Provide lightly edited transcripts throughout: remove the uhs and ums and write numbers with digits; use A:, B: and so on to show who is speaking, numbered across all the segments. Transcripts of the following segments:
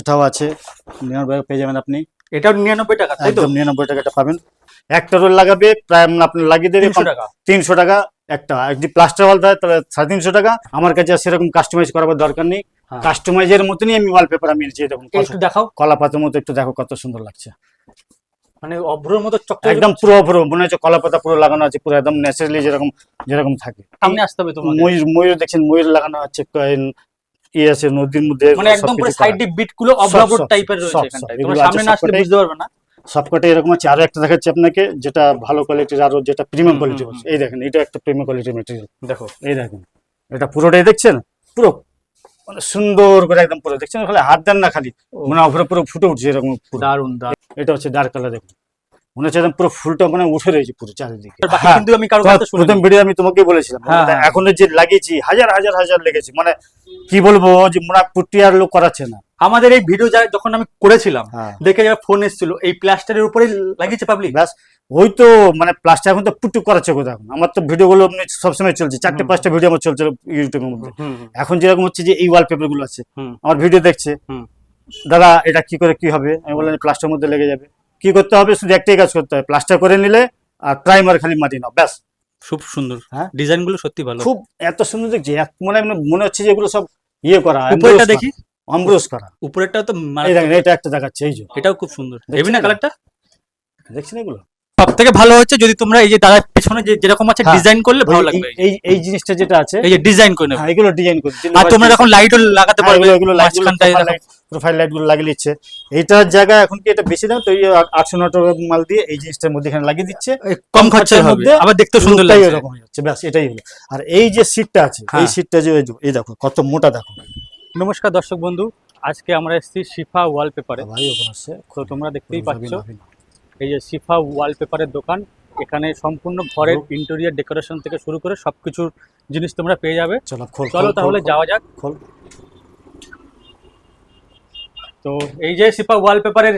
A: এটাও আছে 99 পেয়ে যাবেন আপনি।
B: এটাও 99 টাকা, তাই তো?
A: একদম 99 টাকাটা পাবেন। একটা রোল লাগাবে প্রায় আপনি লাগিয়ে দেবে
B: 300 টাকা।
A: 300 টাকা একটা। যদি প্লাস্টার ওয়াল হয় তাহলে 350 টাকা। আমার কাছে আর সেরকম কাস্টমাইজ করার দরকার নেই,
B: হ্যাঁ।
A: কাস্টমাইজের মতনই আমি ওয়ালপেপার আমি এনেছি। দেখুন
B: একটু দেখাও,
A: কলা পাতার মতো, একটু দেখো কত সুন্দর লাগছে।
B: মানে অভ্রের মতো চকচকে
A: একদম পুরো পুরো মনে হচ্ছে কলা পাতা পুরো লাগানো আছে, পুরো একদম ন্যাচারালি যেরকম যেরকম থাকে।
B: সামনে আসতে হবে তোমাদের।
A: ময়ূর ময়ূর দেখছেন, ময়ূর লাগানো আছে, আছে নদীর মধ্যে,
B: মানে একদম পুরো সাইডে বিট গুলো অবরাবর টাইপের রয়েছে এখানটায়। তোমরা সামনে না আসলে বুঝতে পারবে না।
A: সবকটা এরকম আছে। আরো একটা দেখাচ্ছি আপনাকে, যেটা ভালো কোয়ালিটির, আরো যেটা প্রিমিয়াম কোয়ালিটি হচ্ছে। এই দেখেন, এটা একটা প্রিমিয়াম কোয়ালিটির ম্যাটেরিয়াল।
B: দেখো,
A: এই দেখেন, এটা পুরোটাই দেখছেন, পুরো মানে সুন্দর করে একদম পুরো দেখছেন, খালি হাত দেন না খালি মানে পুরো পুরো ফুটে উঠছে এরকম।
B: দারুন দারুন।
A: এটা হচ্ছে ডার্ক কালার, দেখুন মনে হচ্ছে একদম পুরো ফুলটা মানে উঠে রয়েছে পুরো চারিদিকে।
B: কিন্তু আমি কারো কাছে শুনি,
A: প্রথম ভিডিও আমি তোমাকে বলেছিলাম, এখন যে লাগিয়েছি হাজার হাজার হাজার লেগেছে, মানে কি বলবো যে মোনা পুটি আর লোক করাচ্ছে না।
B: আমাদের এই ভিডিও যখন আমি করেছিলাম, দেখে যারা ফোন এসেছিল এই প্লাস্টারের উপরে লাগিয়েছে পাবলিক।
A: ব্যাস ওই তো মানে প্লাস্টার এখন তো পুটু করাচ্ছে কোথাও। এখন আমার তো ভিডিওগুলো সবসময় চলছে, 4-5টা ভিডিও আমার চলছে ইউটিউবের মধ্যে। এখন যেরকম হচ্ছে যে এই ওয়ালপেপার গুলো আছে, আমার ভিডিও দেখছে, দাদা এটা কি করে কি হবে, আমি বললাম প্লাস্টারের মধ্যে লেগে যাবে। কি করতে হবে, শুধু একটাই কাজ করতে হবে, প্লাস্টার করে নিলে আর প্রাইমার খালি মাটি নাও, ব্যাস।
B: খুব সুন্দর, হ্যাঁ ডিজাইন গুলো সত্যি ভালো,
A: খুব এত সুন্দর দেখছি, মনে মনে হচ্ছে যে এগুলো সব ইয়ে করা।
B: উপরেরটা দেখি,
A: অমব্রোস করা।
B: উপরেরটা তো
A: এই দেখেন, এটা একটা দেখাচ্ছে, এই যে
B: এটাও খুব সুন্দর, হেভি না কালারটা?
A: দেখছেন এগুলো
B: সব থেকে ভালো হচ্ছে যদি তোমরা এই যে দাদার পেছনে যে যেরকম আছে ডিজাইন করলে ভালো লাগবে।
A: এই জিনিসটা যেটা আছে,
B: এই যে ডিজাইন করে নেবে,
A: এগুলো ডিজাইন করে,
B: আর তোমরা এখন লাইটও লাগাতে পারবে,
A: এগুলো প্রোফাইল লাইট গুলো লাগিয়ে দিচ্ছে। এইটার জায়গায় এখন কি এটা বেশি দাম তো 800-900 টাকা মাল দিয়ে এই জিনিসটার মধ্যে এখানে লাগিয়ে দিচ্ছে,
B: কম খরচার মধ্যে, আবার দেখতে সুন্দর লাগছে,
A: এরকম হয়ে যাচ্ছে, ব্যাস এটাই হলো। আর এই যে সিটটা আছে, এই সিটটা যে এই দেখো কত মোটা, দেখো।
B: নমস্কার দর্শক বন্ধু, আজকে আমরা এসেছি শিফা ওয়ালপেপারে। তো তোমরা দেখতেই পাচ্ছ এই যে শিফা ওয়ালপেপারের দোকান। এখানে সম্পূর্ণ ঘরের ইন্টেরিয়র ডেকোরেশন থেকে শুরু করে সবকিছুর জিনিস তোমরা পেয়ে যাবে। চলো তাহলে যাওয়া যাক। তো এই যে শিফা ওয়ালপেপারের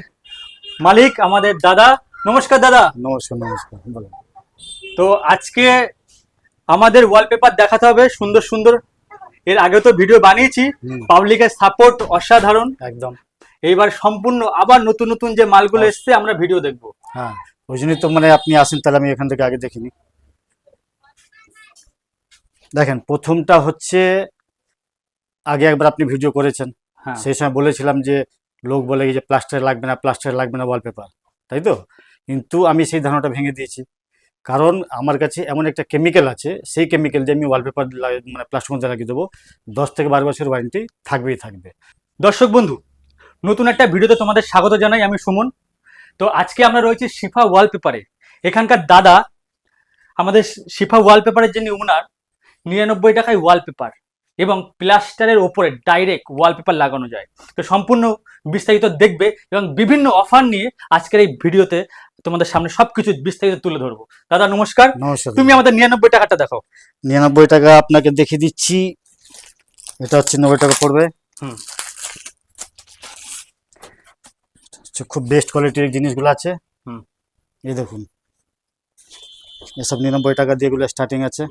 B: মালিক আমাদের দাদা। নমস্কার দাদা।
A: নমস্কার নমস্কার, বলুন।
B: তো আজকে আমাদের ওয়ালপেপার দেখাতে হবে সুন্দর সুন্দর। এর আগে তো ভিডিও বানিয়েছি, পাবলিকের সাপোর্ট অসাধারণ
A: একদম।
B: এইবার সম্পূর্ণ আবার নতুন নতুন যে মালগুলো এসছে আমরা ভিডিও দেখবো।
A: হ্যাঁ, ওই জন্যই তো মানে আপনি আসেন, তাহলে আমি এখান থেকে আগে দেখিনি। দেখেন, প্রথমটা হচ্ছে আগে একবার আপনি ভিডিও করেছেন, সেই সময় বলেছিলাম যে লোক বলে যে প্লাস্টার লাগবে না, প্লাস্টার লাগবে না ওয়ালপেপার, তাই তো? কিন্তু আমি সেই ধারণাটা ভেঙে দিয়েছি, কারণ আমার কাছে এমন একটা কেমিক্যাল আছে, সেই কেমিক্যাল দিয়ে আমি ওয়ালপেপার মানে প্লাস্টার মধ্যে লাগিয়ে দেবো, 10 থেকে 12 বছর ওয়ারেন্টি থাকবেই থাকবে।
B: দর্শক বন্ধু, নতুন একটা ভিডিওতে তোমাদের স্বাগত জানাই, আমি সুমন। তো আজকে আমরা রয়েছি শিফা ওয়ালপেপারে। এখানকার দাদা আমাদের শিফা ওয়ালপেপারের যিনি ওনার, 99 টাকায় ওয়ালপেপার এবং প্লাস্টারের ওপরে ডাইরেক্ট ওয়ালপেপার লাগানো যায়। তো সম্পূর্ণ বিস্তারিত দেখবে এবং বিভিন্ন অফার নিয়ে আজকের এই ভিডিওতে তোমাদের সামনে সবকিছু বিস্তারিত তুলে ধরবো। দাদা নমস্কার। তুমি আমাদের 99 টাকাটা দেখাও।
A: 99 টাকা আপনাকে দেখিয়ে দিচ্ছি, এটা হচ্ছে 90 টাকা পড়বে। খুব বেস্ট কোয়ালিটির জিনিসগুলো আছে। এই দেখুন, এসব 99 টাকা দিয়ে এগুলো স্টার্টিং আছে,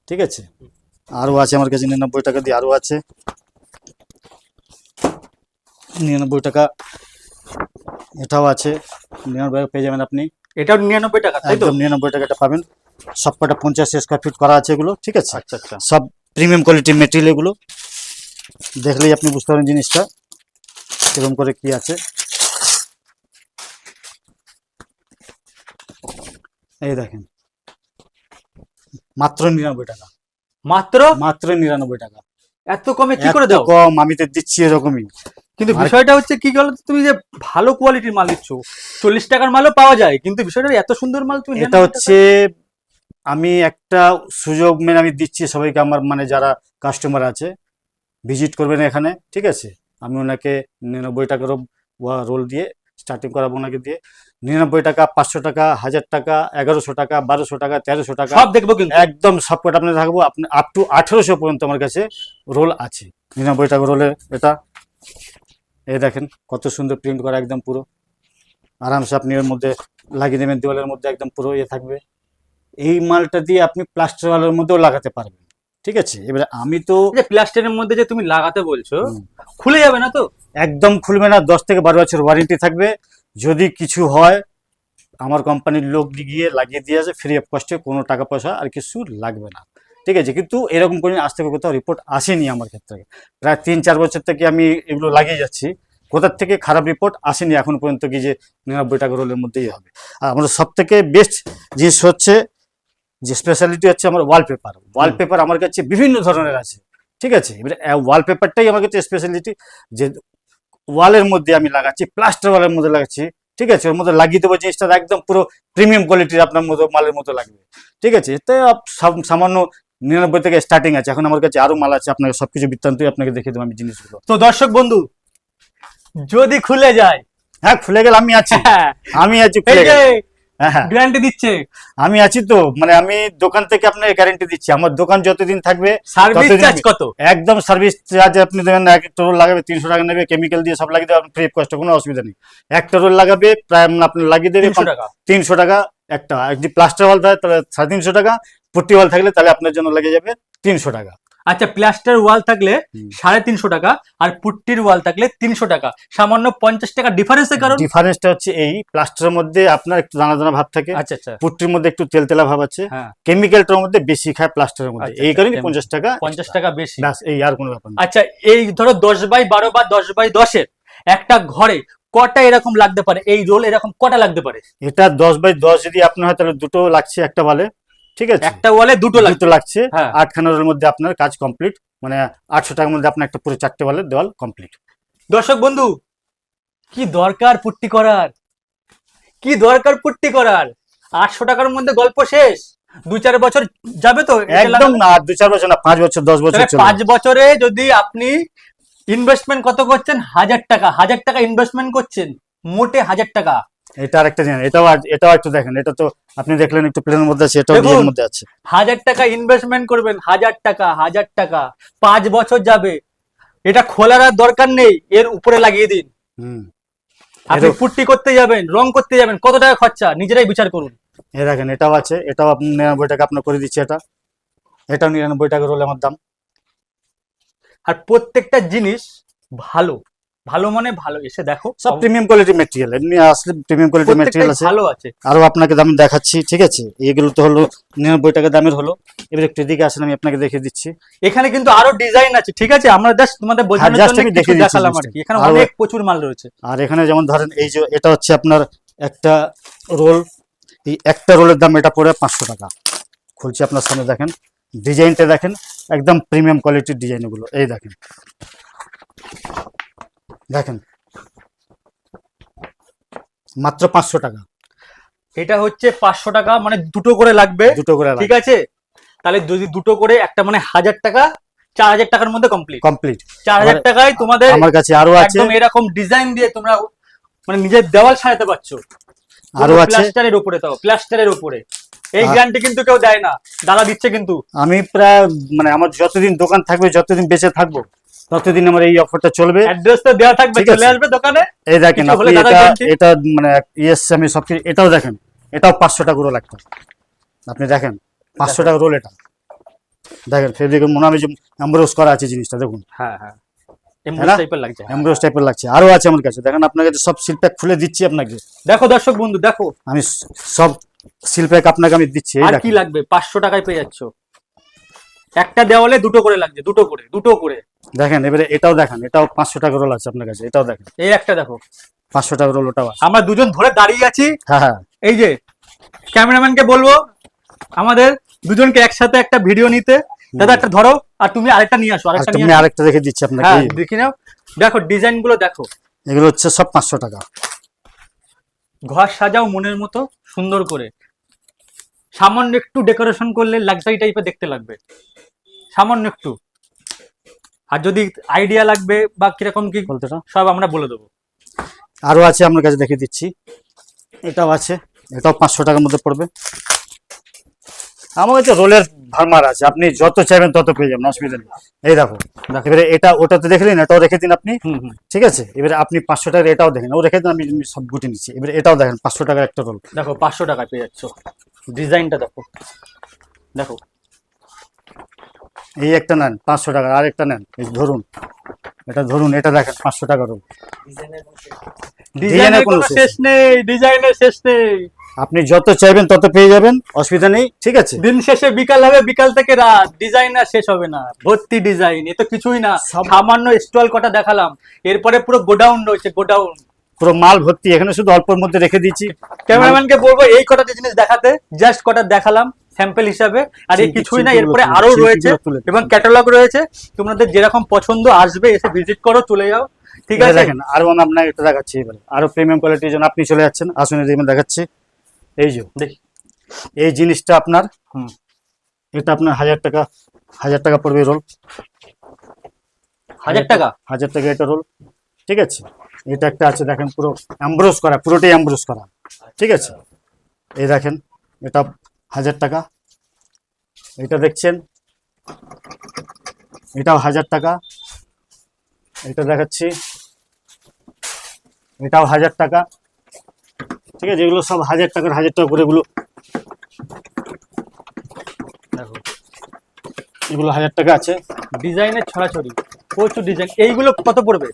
A: ঠিক আছে? আরও আছে আমার কাছে 99 টাকা দিয়ে, আরও আছে 99 টাকা, এটাও আছে 99 পেয়ে যাবেন আপনি।
B: এটাও 99 টাকা, তাই তো?
A: 99 টাকাটা পাবেন। সবকটা 50 স্কোয়ার ফিট করা আছে এগুলো, ঠিক আছে?
B: আচ্ছা আচ্ছা,
A: সব প্রিমিয়াম কোয়ালিটির মেটেরিয়াল, এগুলো দেখলেই আপনি বুঝতে পারেন জিনিসটা কিরকম করে কি আছে। এই দেখেন, মাত্র 99 টাকা,
B: মাত্র
A: মাত্র 99 টাকা।
B: এত কমে কি করে দাও?
A: কম, আমি তো দিচ্ছি এরকমই।
B: কিন্তু বিষয়টা হচ্ছে কি বলতো, তুমি যে ভালো কোয়ালিটির মাল দিচ্ছ, 40 টাকার মালও পাওয়া যায়, কিন্তু বিষয়টা এত সুন্দর মাল তুমি,
A: এটা হচ্ছে আমি একটা সুযোগ মেনে আমি দিচ্ছি সবাইকে, আমার মানে যারা কাস্টমার আছে ভিজিট করবেন এখানে, ঠিক আছে? আমি ওনাকে 99 টাকার রোল দিয়ে স্টার্টিং করাবো, ওনাকে দিয়ে 99 টাকা, 500 টাকা, 1000 টাকা, 1100 টাকা, 1200 টাকা, 1300 টাকা
B: সব দেখবো, কিন্তু
A: একদম সবকটা আপনি থাকবো। আপনি আপ টু 1800 পর্যন্ত আমার কাছে রোল আছে। 99 টাকা রোলের এটা, এই দেখেন কত সুন্দর প্রিন্ট করা, একদম পুরো আরামসে আপনি এর মধ্যে লাগিয়ে দেবেন, দেওয়ালের মধ্যে একদম পুরো ইয়ে থাকবে। এই মালটা দিয়ে আপনি প্লাস্টার ওয়ালের মধ্যেও লাগাতে পারবেন, ঠিক আছে। এবারে আমি তো
B: প্লাস্টারের মধ্যে যে তুমি লাগাতে বলছো, খুলে যাবে না তো?
A: একদম খুলবে না, 10 থেকে 12 বছর ওয়ারেন্টি থাকবে। যদি কিছু হয় আমার কোম্পানির লোক গিয়ে লাগিয়ে দিয়ে আসে ফ্রি অফ কস্টে, কোনো টাকা পয়সা আর কিছু লাগবে না, ঠিক আছে। কিন্তু এরকম করে আজ থেকে কোথাও রিপোর্ট আসেনি আমার ক্ষেত্রে। প্রায় 3-4 বছর থেকে আমি এগুলো লাগিয়ে যাচ্ছি, কোথার থেকে খারাপ রিপোর্ট আসেনি এখন পর্যন্ত, কি যে 99 টাকা রোলের মধ্যেই হবে। আর আমাদের সব থেকে বেস্ট জিনিস হচ্ছে যে স্পেশালিটি হচ্ছে আমার ওয়ালপেপার আমার কাছে বিভিন্ন ধরনের আছে, ঠিক আছে। এবারে ওয়ালপেপারটাই আমার কাছে স্পেশালিটি, যে ওয়ালের মধ্যে আমি লাগাচ্ছি, প্লাস্টার ওয়ালের মধ্যে লাগাচ্ছি, ঠিক আছে। ওর মধ্যে লাগিয়ে দেবো জিনিসটা একদম পুরো প্রিমিয়াম কোয়ালিটির আপনার মতো মালের মতো লাগবে, ঠিক আছে। এতে সামান্য 99 থেকে স্টার্টিং আছে, এখন আমার কাছে আরো মাল আছে, আপনাকে সবকিছু বৃত্তান্তই আপনাকে দেখিয়ে দেবো আমি জিনিসগুলো।
B: তো দর্শক বন্ধু, যদি খুলে যায়,
A: হ্যাঁ খুলে গেলে আমি আছি, আমি আছি, খুলে গেলে হ্যাঁ
B: গ্যারান্টি দিচ্ছে,
A: আমি আছি। তো মানে আমি দোকান থেকে আপনাকে গ্যারান্টি দিচ্ছি, আমার দোকান যতদিন থাকবে।
B: সার্ভিস চার্জ কত?
A: একদম সার্ভিস চার্জ আপনি দেবেন না, একটা রোল লাগাবে 300 টাকা নেবে, কেমিক্যাল দিয়ে সব লাগিয়ে দেবে, ফ্রি কষ্ট, কোনো অসুবিধা নেই। একটা রোল লাগাবে প্রায় আপনি লাগিয়ে দেবে 300 টাকা একটা। যদি প্লাস্টার ওয়াল থাকে তাহলে 350 টাকা, পুট্টি ওয়াল থাকলে তাহলে আপনার জন্য লেগে যাবে 300 টাকা।
B: আচ্ছা, প্লাস্টার ওয়াল থাকলে 350 টাকা, আর পুট্টির ওয়াল থাকলে 300 টাকা, সামান্য 50 টাকা ডিফারেন্সের কারণ?
A: ডিফারেন্সটা হচ্ছে এই, প্লাস্টারের মধ্যে আপনার একটু দানা দানা ভাব থাকে,
B: আচ্ছা আচ্ছা,
A: পুট্টির মধ্যে একটু তেলতেলা ভাব আছে,
B: হ্যাঁ,
A: কেমিক্যালটার মধ্যে বেশি খায় প্লাস্টারের মধ্যে, এই কারণে 50 টাকা,
B: 50 টাকা বেশি,
A: ব্যাস, এই আর কোনো ব্যাপার না।
B: আচ্ছা, এই ধরো 10x12 বা 10x10 এর একটা ঘরে কটা এরকম লাগতে পারে? এই রোল এরকম কটা লাগতে পারে?
A: এটা 10x10 যদি আপনার হয় তাহলে দুটো লাগছে একটা ওয়ালে, ঠিক আছে।
B: একটা ওয়ালে দুটো
A: লাগছে,
B: হ্যাঁ।
A: 8খানা রোলের মধ্যে আপনার কাজ কমপ্লিট, মানে 800 টাকার মধ্যে আপনার একটা পুরো 4টে ওয়ালের দেওয়াল কমপ্লিট।
B: দর্শক বন্ধু, কি দরকার পুট্টি করার, কি দরকার পুট্টি করার? 800 টাকার মধ্যে গল্প শেষ। 2-4 বছর যাবে তো?
A: একদম না, 2-4 বছর না, 5 বছর 10 বছর চলবে।
B: 5 বছরে যদি আপনি ইনভেস্টমেন্ট কত করছেন? 1000 টাকা, 1000 টাকা ইনভেস্টমেন্ট করছেন, মোটে 1000 টাকা।
A: এটা আরেকটা জিনিস, এটাও একটু দেখেন, এটা তো আপনি দেখলেন একটু প্লেনের মধ্যে আছে, এটাও ডিএর মধ্যে আছে।
B: 1000 টাকা ইনভেস্টমেন্ট করবেন, 1000 টাকা, 1000 টাকা, 5 বছর যাবে। এটা খোলার আর দরকার নেই, এর উপরে লাগিয়ে দিন। আপনি পুট্টি করতে যাবেন, রং করতে যাবেন, কত টাকা খরচা নিজেরাই বিচার করুন।
A: এই দেখেন, এটাও আছে, এটাও আপনি 99 টাকা আপনার করে দিচ্ছি, এটাও 99 টাকা রোল আমার দাম।
B: আর প্রত্যেকটা জিনিস ভালো, ভালো মানে ভালো, এসে দেখো,
A: সব প্রিমিয়াম কোয়ালিটি ম্যাটেরিয়াল, এমনি আসলে প্রিমিয়াম কোয়ালিটি ম্যাটেরিয়াল আছে,
B: ভালো আছে।
A: আরো আপনাকে দাম দেখাচ্ছি, ঠিক আছে। এগুলো তো হলো 99 টাকা দামের হলো। এবার একটু এদিকে আসেন, আমি আপনাকে দেখিয়ে দিচ্ছি।
B: এখানে কিন্তু আরো ডিজাইন আছে, ঠিক আছে, আমরা জাস্ট তোমাদের বোঝানোর জন্য কিছু দেখালাম আর কি। এখানে অনেক প্রচুর মাল রয়েছে।
A: আর এখানে যেমন ধরেন এই যে এটা হচ্ছে আপনার একটা রোল, এই একটা রোলের দাম এটা পড়ে 500 টাকা। খুলছি আপনার সামনে, দেখেন ডিজাইনটা, দেখেন একদম প্রিমিয়াম কোয়ালিটির ডিজাইন এগুলো, এই দেখেন, দেখেন মাত্র 500 টাকা।
B: এটা হচ্ছে 500 টাকা, মানে দুটো করে লাগবে, ঠিক আছে। তাহলে যদি দুটো করে একটা মানে 1000 টাকা, 4000 টাকার মধ্যে কমপ্লিট। 4000 টাকায় তোমাদের
A: আমার কাছে আরো আছে,
B: একদম এরকম ডিজাইন দিয়ে তোমরা মানে নিজের দেওয়াল সাজাতে পারছো।
A: আরো আছে
B: প্লাস্টারের উপরে, তাও প্লাস্টারের উপরে। এই গ্যারান্টি কিন্তু কেউ দেয় না, দাদা দিচ্ছে। কিন্তু
A: আমি প্রায় মানে আমার যতদিন দোকান থাকবে, যতদিন বেঁচে থাকবো, ততদিন আমার এই অফারটা চলবে।
B: অ্যাড্রেস তো দেওয়া থাকবে, চলে আসবে দোকানে।
A: এই দেখেন আপনি, এটা মানে ইয়েস, আমি সবকিছু, এটাও দেখেন, এটাও 500 টাকা রোল একটা, আপনি দেখেন 500 টাকা রোল, এটা দেখেন, ফের দেখুন মনে হবে যে এমব্রোস করা আছে জিনিসটা, দেখুন।
B: হ্যাঁ হ্যাঁ, এমব্রোস টাইপের লাগছে,
A: এমব্রোস টাইপের লাগছে। আরো আছে আমার কাছে, দেখেন আপনাকে সব সিল প্যাক খুলে দিচ্ছি আপনাকে।
B: দেখো দর্শক বন্ধু, দেখো
A: আমি সব সিল প্যাক আপনাকে আমি দিচ্ছি।
B: আর কি লাগবে? 500 টাকায় পেয়ে যাচ্ছ। একটা দেওয়ালে দুটো করে লাগছে, দুটো করে
A: দেখেন। এবারে এটাও দেখেন, এটাও 500 টাকা রোল আছে আপনার কাছে, এটাও দেখেন,
B: এই একটা দেখো
A: 500 টাকা রোল, ওটাও আছে।
B: আমরা দুজন ধরে দাঁড়িয়ে আছি,
A: হ্যাঁ হ্যাঁ,
B: এই যে ক্যামেরাম্যানকে বলবো আমাদের দুজনকে একসাথে একটা ভিডিও নিতে। দাদা একটা ধরো, আর তুমি আরেকটা নিয়ে আসো।
A: আরেকটা দেখে দিচ্ছি আপনাকে,
B: হ্যাঁ দেখি নাও, দেখো ডিজাইন গুলো দেখো।
A: এগুলো হচ্ছে সব 500 টাকা।
B: ঘর সাজাও মনের মতো সুন্দর করে, সামান্য একটু ডেকোরেশন করলে লাক্সারি টাইপের দেখতে লাগবে, সামান্য একটু। আর যদি আইডিয়া লাগবে বা কিরকম কি বলতে, সব আমরা বলে দেবো।
A: আরো আছে আমার কাছে, দেখে দিচ্ছি। এটাও আছে, এটাও 500 টাকার মধ্যে পড়বে। আমার কাছে রোলের ভার্মার আছে, আপনি যত চাইবেন তত পেয়ে যাবেন, অসুবিধা নেই। এই দেখো, এবারে এটা ওটাতে দেখলেন, এটাও রেখে দিন আপনি, ঠিক আছে। এবারে আপনি 500 টাকার এটাও দেখেন, ও রেখে দিন, আমি সব গুটি নিচ্ছি। এবারে এটাও দেখেন, 500 টাকার একটা রোল,
B: দেখো 500 টাকা পেয়ে যাচ্ছ। ডিজাইনটা দেখো, দেখো
A: এই একটা নেন 500 টাকা, আর একটা নেন, এই ধরুন, এটা দেখেন 500 টাকা রোল।
B: ডিজাইনের কোনো শেষ নেই, ডিজাইনের শেষ নেই।
A: আপনি যত চাইবেন তত পেয়ে যাবেন, অসুবিধা নেই, ঠিক আছে।
B: দিন শেষে বিকাল হবে, বিকাল থেকে রাত, ডিজাইন আর শেষ হবে না, ভর্তি ডিজাইন। এ তো কিছুই না, সামান্য স্টল কটা দেখালাম, এরপরে পুরো গোডাউন রয়েছে, গোডাউন
A: পুরো মাল ভর্তি। এখানে শুধু অল্পর মধ্যে রেখে দিয়েছি।
B: ক্যামেরাম্যানকে বলবো এই কটা জিনিস দেখাতে, জাস্ট কটা দেখালাম স্যাম্পল হিসাবে, আর এই কিছুই না, এরপরে আরো রয়েছে এবং ক্যাটালগ রয়েছে। তোমাদের যেরকম পছন্দ আসবে, এসে ভিজিট করো, চলে যাও, ঠিক আছে।
A: দেখেন আরো আমি আপনাকে একটা দেখাচ্ছি, এবারে আরো প্রিমিয়াম কোয়ালিটির জন্য আপনি চলে যাচ্ছেন, আসুন এদিকে দেখাচ্ছি। এই যে
B: দেখি,
A: এই জিনিসটা আপনার, এটা আপনার 1000 টাকা পড়বে রোল।
B: 1000 টাকা?
A: 1000 টাকা এটা রোল, ঠিক আছে। এটা একটা আছে দেখেন, পুরো এমব্রোস করা, পুরোটাই এমব্রোস করা, ঠিক আছে। এই দেখেন, এটা 1000 টাকা। এটা দেখছেন, এটাও 1000 টাকা। এটা দেখাচ্ছি, এটাও 1000 টাকা, ঠিক আছে। এগুলো সব 1000 টাকার, 1000 টাকা করে এগুলো, দেখো এগুলো 1000 টাকা আছে।
B: ডিজাইনের ছড়াছড়ি, প্রচুর ডিজাইন। এইগুলো কত পড়বে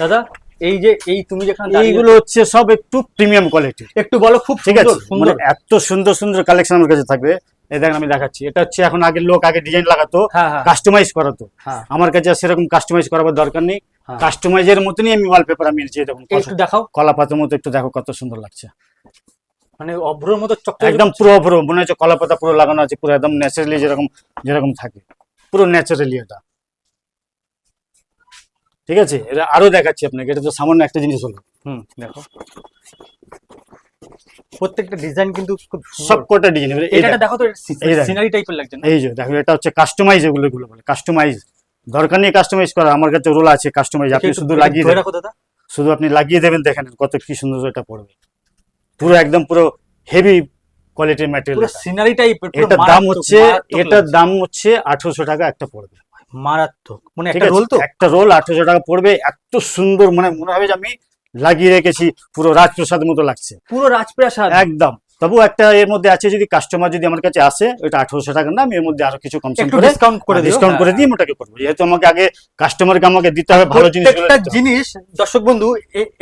B: দাদা? এই যে এই তুমি যেখানে
A: এইগুলো হচ্ছে সব একটু প্রিমিয়াম কোয়ালিটি,
B: একটু বলো। খুব
A: ঠিক আছে,
B: সুন্দর,
A: মানে এত সুন্দর সুন্দর কালেকশন আমার কাছে থাকবে। এই দেখেন আমি দেখাচ্ছি, এটা হচ্ছে এখন আগের লোক আগে ডিজাইন লাগাতো, কাস্টমাইজ করাতো। আমার কাছে সেরকম কাস্টমাইজ করাবার দরকার নেই, কাস্টমাইজের মতনই আমি ওয়ালপেপার আমি এনেছি। দেখুন
B: একটু দেখাও,
A: কলা পাতার মতো, একটু দেখো কত সুন্দর লাগছে,
B: মানে অভ্রর মতো চকচক,
A: একদম পুরো অভ্র মনে হচ্ছে কলা পাতা পুরো লাগানো আছে, পুরো একদম ন্যাচারালি যেরকম যেরকম থাকে, পুরো ন্যাচারালি এটা, ঠিক আছে। এটা আরো দেখাচ্ছি আপনাকে, এটা তো সামান্য একটা জিনিস হলো।
B: দেখো প্রত্যেকটা ডিজাইন কিন্তু খুব
A: সবকটা ডিজাইন।
B: এটা দেখো তো, সিনারি টাইপের লাগছে না?
A: এই যে দেখো, এটা হচ্ছে কাস্টমাইজ, এগুলো বলে কাস্টমাইজ। দরকার নেই কাস্টমাইজ করা, আমার কাছে রোল আছে কাস্টমাইজ, আপনি শুধু লাগিয়ে দেবেন, শুধু আপনি লাগিয়ে দেবেন, দেখেন কত কি সুন্দর এটা পড়বে, পুরো একদম পুরো হেভি কোয়ালিটির ম্যাটেরিয়াল,
B: সিনারি টাইপের।
A: এটার দাম হচ্ছে 1800 টাকা একটা পড়বে,
B: মারাত্মক। মানে একটা রোল তো,
A: একটা রোল 1800 টাকা পড়বে, এত সুন্দর, মানে মনে হবে যে আমি লাগিয়ে রেখেছি, পুরো রাজপ্রাসাদ মতো লাগছে,
B: পুরো রাজপ্রাসাদ একদম।
A: তবু একটা এর মধ্যে আছে, যদি কাস্টমার যদি আমার কাছে আসে, ওটা 1800 টাকার নাম, এর মধ্যে আরো কিছু ডিসকাউন্ট করে দিয়ে ওটাকে করবো, যেহেতু আমাকে আগে কাস্টমারকে আমাকে দিতে হবে ভালো জিনিস।
B: একটা জিনিস দর্শক বন্ধু,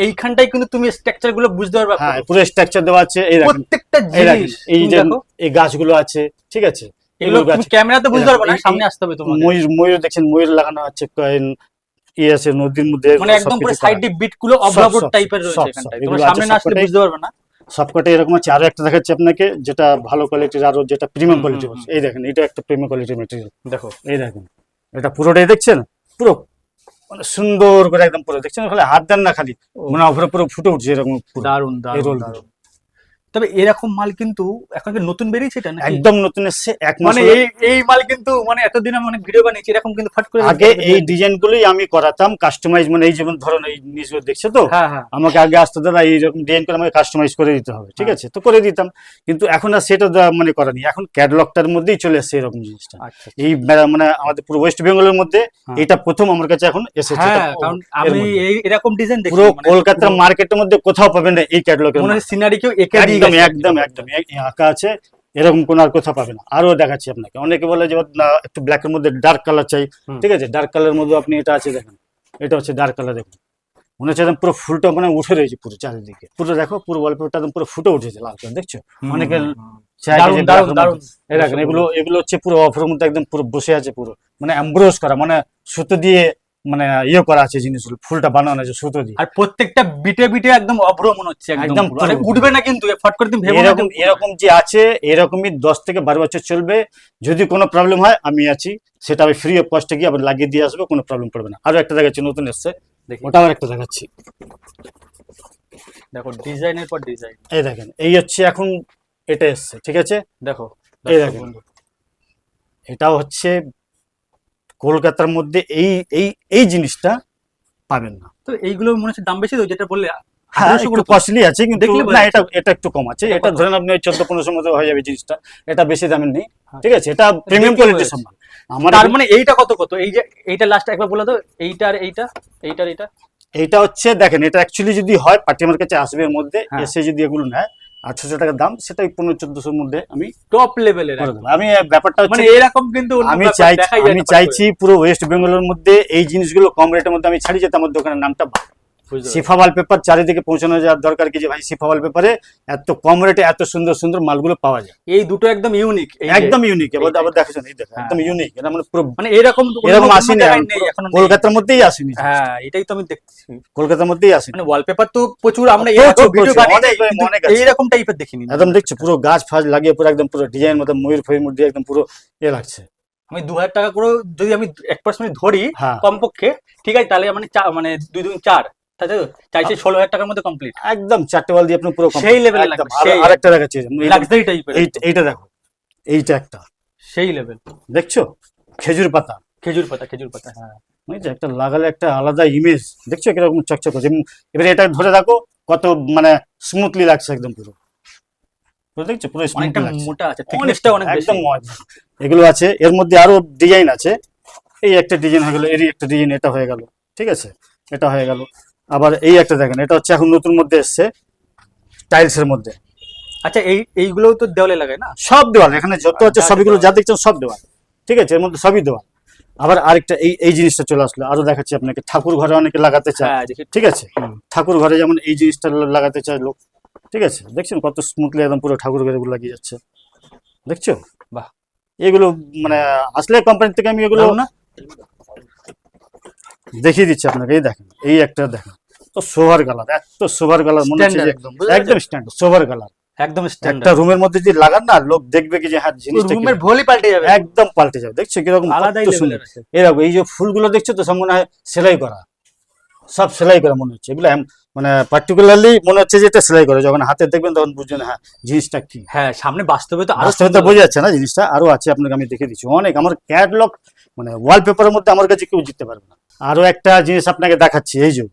B: এইখানটাই কিন্তু তুমি স্ট্রাকচার গুলো বুঝতে পারবে,
A: হ্যাঁ পুরো স্ট্রাকচার দেওয়া আছে। এই দেখেন
B: প্রত্যেকটা জিনিস,
A: এই যে এই গাছগুলো আছে, ঠিক আছে,
B: এগুলো তুমি ক্যামেরাতে বুঝতে পারবে না, সামনে আসতে হবে তোমাকে।
A: ময়ূর দেখছেন, ময়ূর লাগানো আছে, আছে নদীর মধ্যে,
B: মানে একদম পুরো সাইডে বিট গুলো অবরাবর টাইপের রয়েছে এখানটায়, তুমি সামনে না আসলে বুঝতে পারবে না।
A: সবকটা এরকম আছে। আরো একটা দেখাচ্ছি আপনাকে, যেটা ভালো কোয়ালিটির, আরো যেটা প্রিমিয়াম কোয়ালিটি হচ্ছে। এই দেখেন, এটা একটা প্রিমিয়াম কোয়ালিটির ম্যাটেরিয়াল, দেখো এই দেখেন, এটা পুরোটাই দেখছেন, পুরো মানে সুন্দর করে একদম পুরো দেখছেন, খালি হাত দেন না, খালি মানে পুরো পুরো ফুটে উঠছে এরকম,
B: দারুন দারুন। তবে এরকম মাল কিন্তু এখন নতুন বেরিয়েছে, এটা
A: একদম নতুন এসেছে, এক মাস।
B: মানে এই মাল কিন্তু মানে এতদিন আমি অনেক ভিডিও বানিয়েছি, এরকম কিন্তু ফট করে
A: আগে এই ডিজাইন গুলোই আমি করাতাম কাস্টমাইজ, মানে এই যেমন ধরুন এই জিনিসগুলো দেখছো তো, আমাকে আগে আসতে দাদা এইরকম ডিজাইন করে আমাকে কাস্টমাইজ করে দিতে হবে, ঠিক আছে, তো করে দিতাম। কিন্তু এখন আর সেটা মানে করা নেই, এখন ক্যাটালগটার মধ্যেই চলে এসেছে এরকম জিনিসটা। এই মানে আমাদের পুরো ওয়েস্ট বেঙ্গলের মধ্যে এটা প্রথম আমার কাছে এখন এসেছে,
B: কারণ আমি এরকম ডিজাইন দেখি
A: পুরো কলকাতার মার্কেটের মধ্যে কোথাও পাবেন না এই ক্যাটালগের,
B: মানে সিনারি কেউ
A: একদম আঁকা আছে, এরকম কোন আর কোথাও পাবে না। আরো দেখাচ্ছি আপনাকে, অনেকে বলে যে একটু ব্ল্যাকের মধ্যে ডার্ক কালার চাই, ঠিক আছে, ডার্ক কালারের মধ্যে আপনি এটা আছে দেখেন, এটা হচ্ছে ডার্ক কালার, দেখুন মনে হচ্ছে একদম পুরো ফুলটা মানে উঠে রয়েছে পুরো চারিদিকে, পুরো দেখো পুরো ওয়ালপেপারটা একদম পুরো ফুটে উঠেছে লাল কালার, দেখছো। অনেকে দেখেন, এগুলো হচ্ছে পুরো অফারের মধ্যে একদম পুরো বসে আছে, পুরো মানে এমব্রোস করা, মানে সুতো দিয়ে মানে ইয়ে করা আছে জিনিসগুলো, ফুলটা বানানো আছে সুতো দিয়ে,
B: আর প্রত্যেকটা বিটে বিটে একদম অভ্র মনে হচ্ছে, একদম উঠবে না কিন্তু, ফট করে তুমি ভেবো না।
A: এরকম যে আছে, এরকমই 10 থেকে 12 বছর চলবে। যদি কোনো প্রবলেম হয় আমি আছি, সেটা আমি ফ্রি অফ কস্টে গিয়ে আবার লাগিয়ে দিয়ে আসবো, কোনো প্রবলেম পড়বে না। আরো একটা দেখাচ্ছি নতুন এসছে, ওটাও একটা দেখাচ্ছি,
B: দেখো ডিজাইনের পর ডিজাইন।
A: এই দেখেন, এই হচ্ছে এখন এটা এসছে, ঠিক আছে,
B: দেখো
A: এই দেখেন, এটাও হচ্ছে কলকাতার মধ্যে এই এই এই জিনিসটা পাবেন না।
B: তো এইগুলো মনে হচ্ছে দাম বেশি তো, যেটা বললে
A: হ্যাঁ একটু কস্টলি আছে, কিন্তু না এটা একটু কম আছে, এটা ধরেন আপনি 1400-1500 মধ্যে হয়ে যাবে জিনিসটা, এটা বেশি দামের নেই, ঠিক আছে, এটা প্রিমিয়াম কোয়ালিটির সম্মান।
B: আমার তার মানে এইটা কত এই যে এইটা লাস্ট একবার বলে দাও, এইটা আর এইটা
A: এইটা হচ্ছে দেখেন, এটা অ্যাকচুয়ালি যদি হয় পার্টি আমার কাছে আসবে, এর মধ্যে এসে যদি এগুলো নেয় 800 টাকা দাম, সেটা 1500-1400 মধ্যে আমি
B: টপ লেভেলের
A: করে দেবো। আমি ব্যাপারটা হচ্ছে
B: মানে এরকম কিন্তু অন্য
A: আমি
B: ব্যাপার
A: চাইছি
B: দেখাই যায়
A: আমি
B: না
A: চাইছি পুরো ওয়েস্ট বেঙ্গলের মধ্যে এই জিনিসগুলো কম রেটের মধ্যে আমি ছাড়ি, যাতে আমার দোকানের নামটা ভালো।
B: বুঝতে পারছি।
A: শিফা ওয়ালপেপার চারিদিকে পৌঁছানো যাওয়ার দরকার কি, যে ভাই শিফা ওয়ালপেপারে এত কম রেটে এত সুন্দর সুন্দর মালগুলো পাওয়া যায়,
B: এই দুটো একদম ইউনিক,
A: একদম ইউনিক। এবার
B: এইটাই।
A: আবার দেখেছেন, এই দেখো
B: হ্যাঁ।
A: একদম ইউনিক, এটা মানে পুরো
B: মানে এরকম
A: এরকম
B: অন্য
A: আসেনি,
B: জায়গায় নেই, এখনো নেই।
A: কলকাতার মধ্যেই আসেনি,
B: হ্যাঁ, এটাই তো আমি দেখছি।
A: কলকাতার মধ্যেই আসেনি।
B: মানে ওয়ালপেপার তো প্রচুর আমরা
A: প্রচুর,
B: ভিডিও
A: প্রচুর,
B: বানিয়েছি,
A: অনেক,
B: কিন্তু
A: অনেক আছে।
B: এইরকম টাইপের দেখিনি।
A: একদম দেখছো পুরো গাছ ফাছ লাগিয়ে পুরো একদম পুরো ডিজাইন মতো ময়ূর ফয়ূর মধ্যে একদম পুরো লাগছে।
B: আমি 2000 টাকা করে যদি আমি 1% ধরি
A: হ্যাঁ,
B: কমপক্ষে, ঠিক আছে, তাহলে মানে মানে 2 2 4, তাই তো চাইছে 16,000 টাকার মধ্যে কমপ্লিট।
A: একদম 4টে ওয়াল দিয়ে আপনি পুরো
B: সেই level এ
A: একদম।
B: লাগবে, সেই
A: আরেকটা দেখাচ্ছি,
B: লাক্সারি টাইপের,
A: এইটা দেখো, এইটা একটা
B: সেই লেভেল।
A: দেখছো, খেজুর পাতা,
B: খেজুর পাতা, খেজুর পাতা, হ্যাঁ।
A: বুঝছো, একটা লাগালে একটা আলাদা ইমেজ, দেখছো কিরকম চকচক করছে। এবারে এটা ধরে রাখো, কত মানে স্মুথলি লাগছে একদম পুরো, দেখছো পুরো
B: অনেকটা
A: স্মুথলি লাগছে,
B: মোটা আছে, থিকনেসটা অনেক বেশি।
A: একদম মজা। এগুলো আছে, এর মধ্যে আরো ডিজাইন আছে। এই একটা ডিজাইন হয়ে গেল, এরই একটা ডিজাইন, এটা হয়ে গেল, ঠিক আছে, এটা হয়ে গেল। আবার এই একটা দেখেন, এটা হচ্ছে এখন নতুন মধ্যে এসছে, টাইলস এর মধ্যে।
B: আচ্ছা, এইগুলোও তো দেওয়ালে লাগায় না?
A: সব দেওয়াল, এখানে যত আছে সবগুলো যা দেখছেন সব দেওয়াল, ঠিক আছে, এর মধ্যে সবই দেওয়াল। আবার আরেকটা এই জিনিসটা চলে আসলো, আরো দেখাচ্ছি আপনাকে। ঠাকুর ঘরে অনেকে লাগাতে চায়,
B: হ্যাঁ, দেখি।
A: ঠিক আছে, ঠাকুর ঘরে যেমন এই জিনিসটা লাগাতে চায় লোক, ঠিক আছে, দেখছেন কত স্মুথলি একদম পুরো ঠাকুর ঘরে গুলো লাগিয়ে যাচ্ছে, দেখছো।
B: বাহ,
A: এগুলো মানে আসলে কোম্পানি থেকে আমি এগুলো
B: দারুণ না?
A: দেখিয়ে দিচ্ছি আপনাকে। এই দেখেন, এই একটা দেখেন, তো সোভার কালার, এত সোভার কালার, মনে হচ্ছে
B: Standard
A: যে
B: একদম, বুঝতে পেরেছো?
A: একদম স্ট্যান্ডার্ড সোভার কালার।
B: একদম
A: একটা
B: স্ট্যান্ডার্ড।
A: রুমের মধ্যে যদি লাগান না, লোক দেখবে কি যে হ্যাঁ জিনিসটা কি,
B: রুমের ভলি পাল্টে যাবে,
A: একদম পাল্টে যাবে। দেখছো কিরকম
B: আলাদাই
A: কত সুন্দর।
B: লেভেলের আছে।
A: এরকম এই যে ফুলগুলো দেখছো তো, সব মনে হয় সেলাই করা, সব সেলাই করা মনে হচ্ছে। এগুলো মানে পার্টিকুলারলি মনে হচ্ছে যে এটা সেলাই করে, যখন হাতে দেখবেন তখন বুঝবেন হ্যাঁ জিনিসটা কি।
B: হ্যাঁ, সামনে বাস্তবে তো আরো
A: বাস্তবে তো বোঝা যাচ্ছে না জিনিসটা, আরো আছে আপনাকে আমি দেখে দিচ্ছি অনেক। আমার ক্যাটলগ মানে ওয়ালপেপারের মধ্যে আমার কাছে কেউ জিততে পারবে না। আরো একটা জিনিস আপনাকে দেখাচ্ছি, এই যে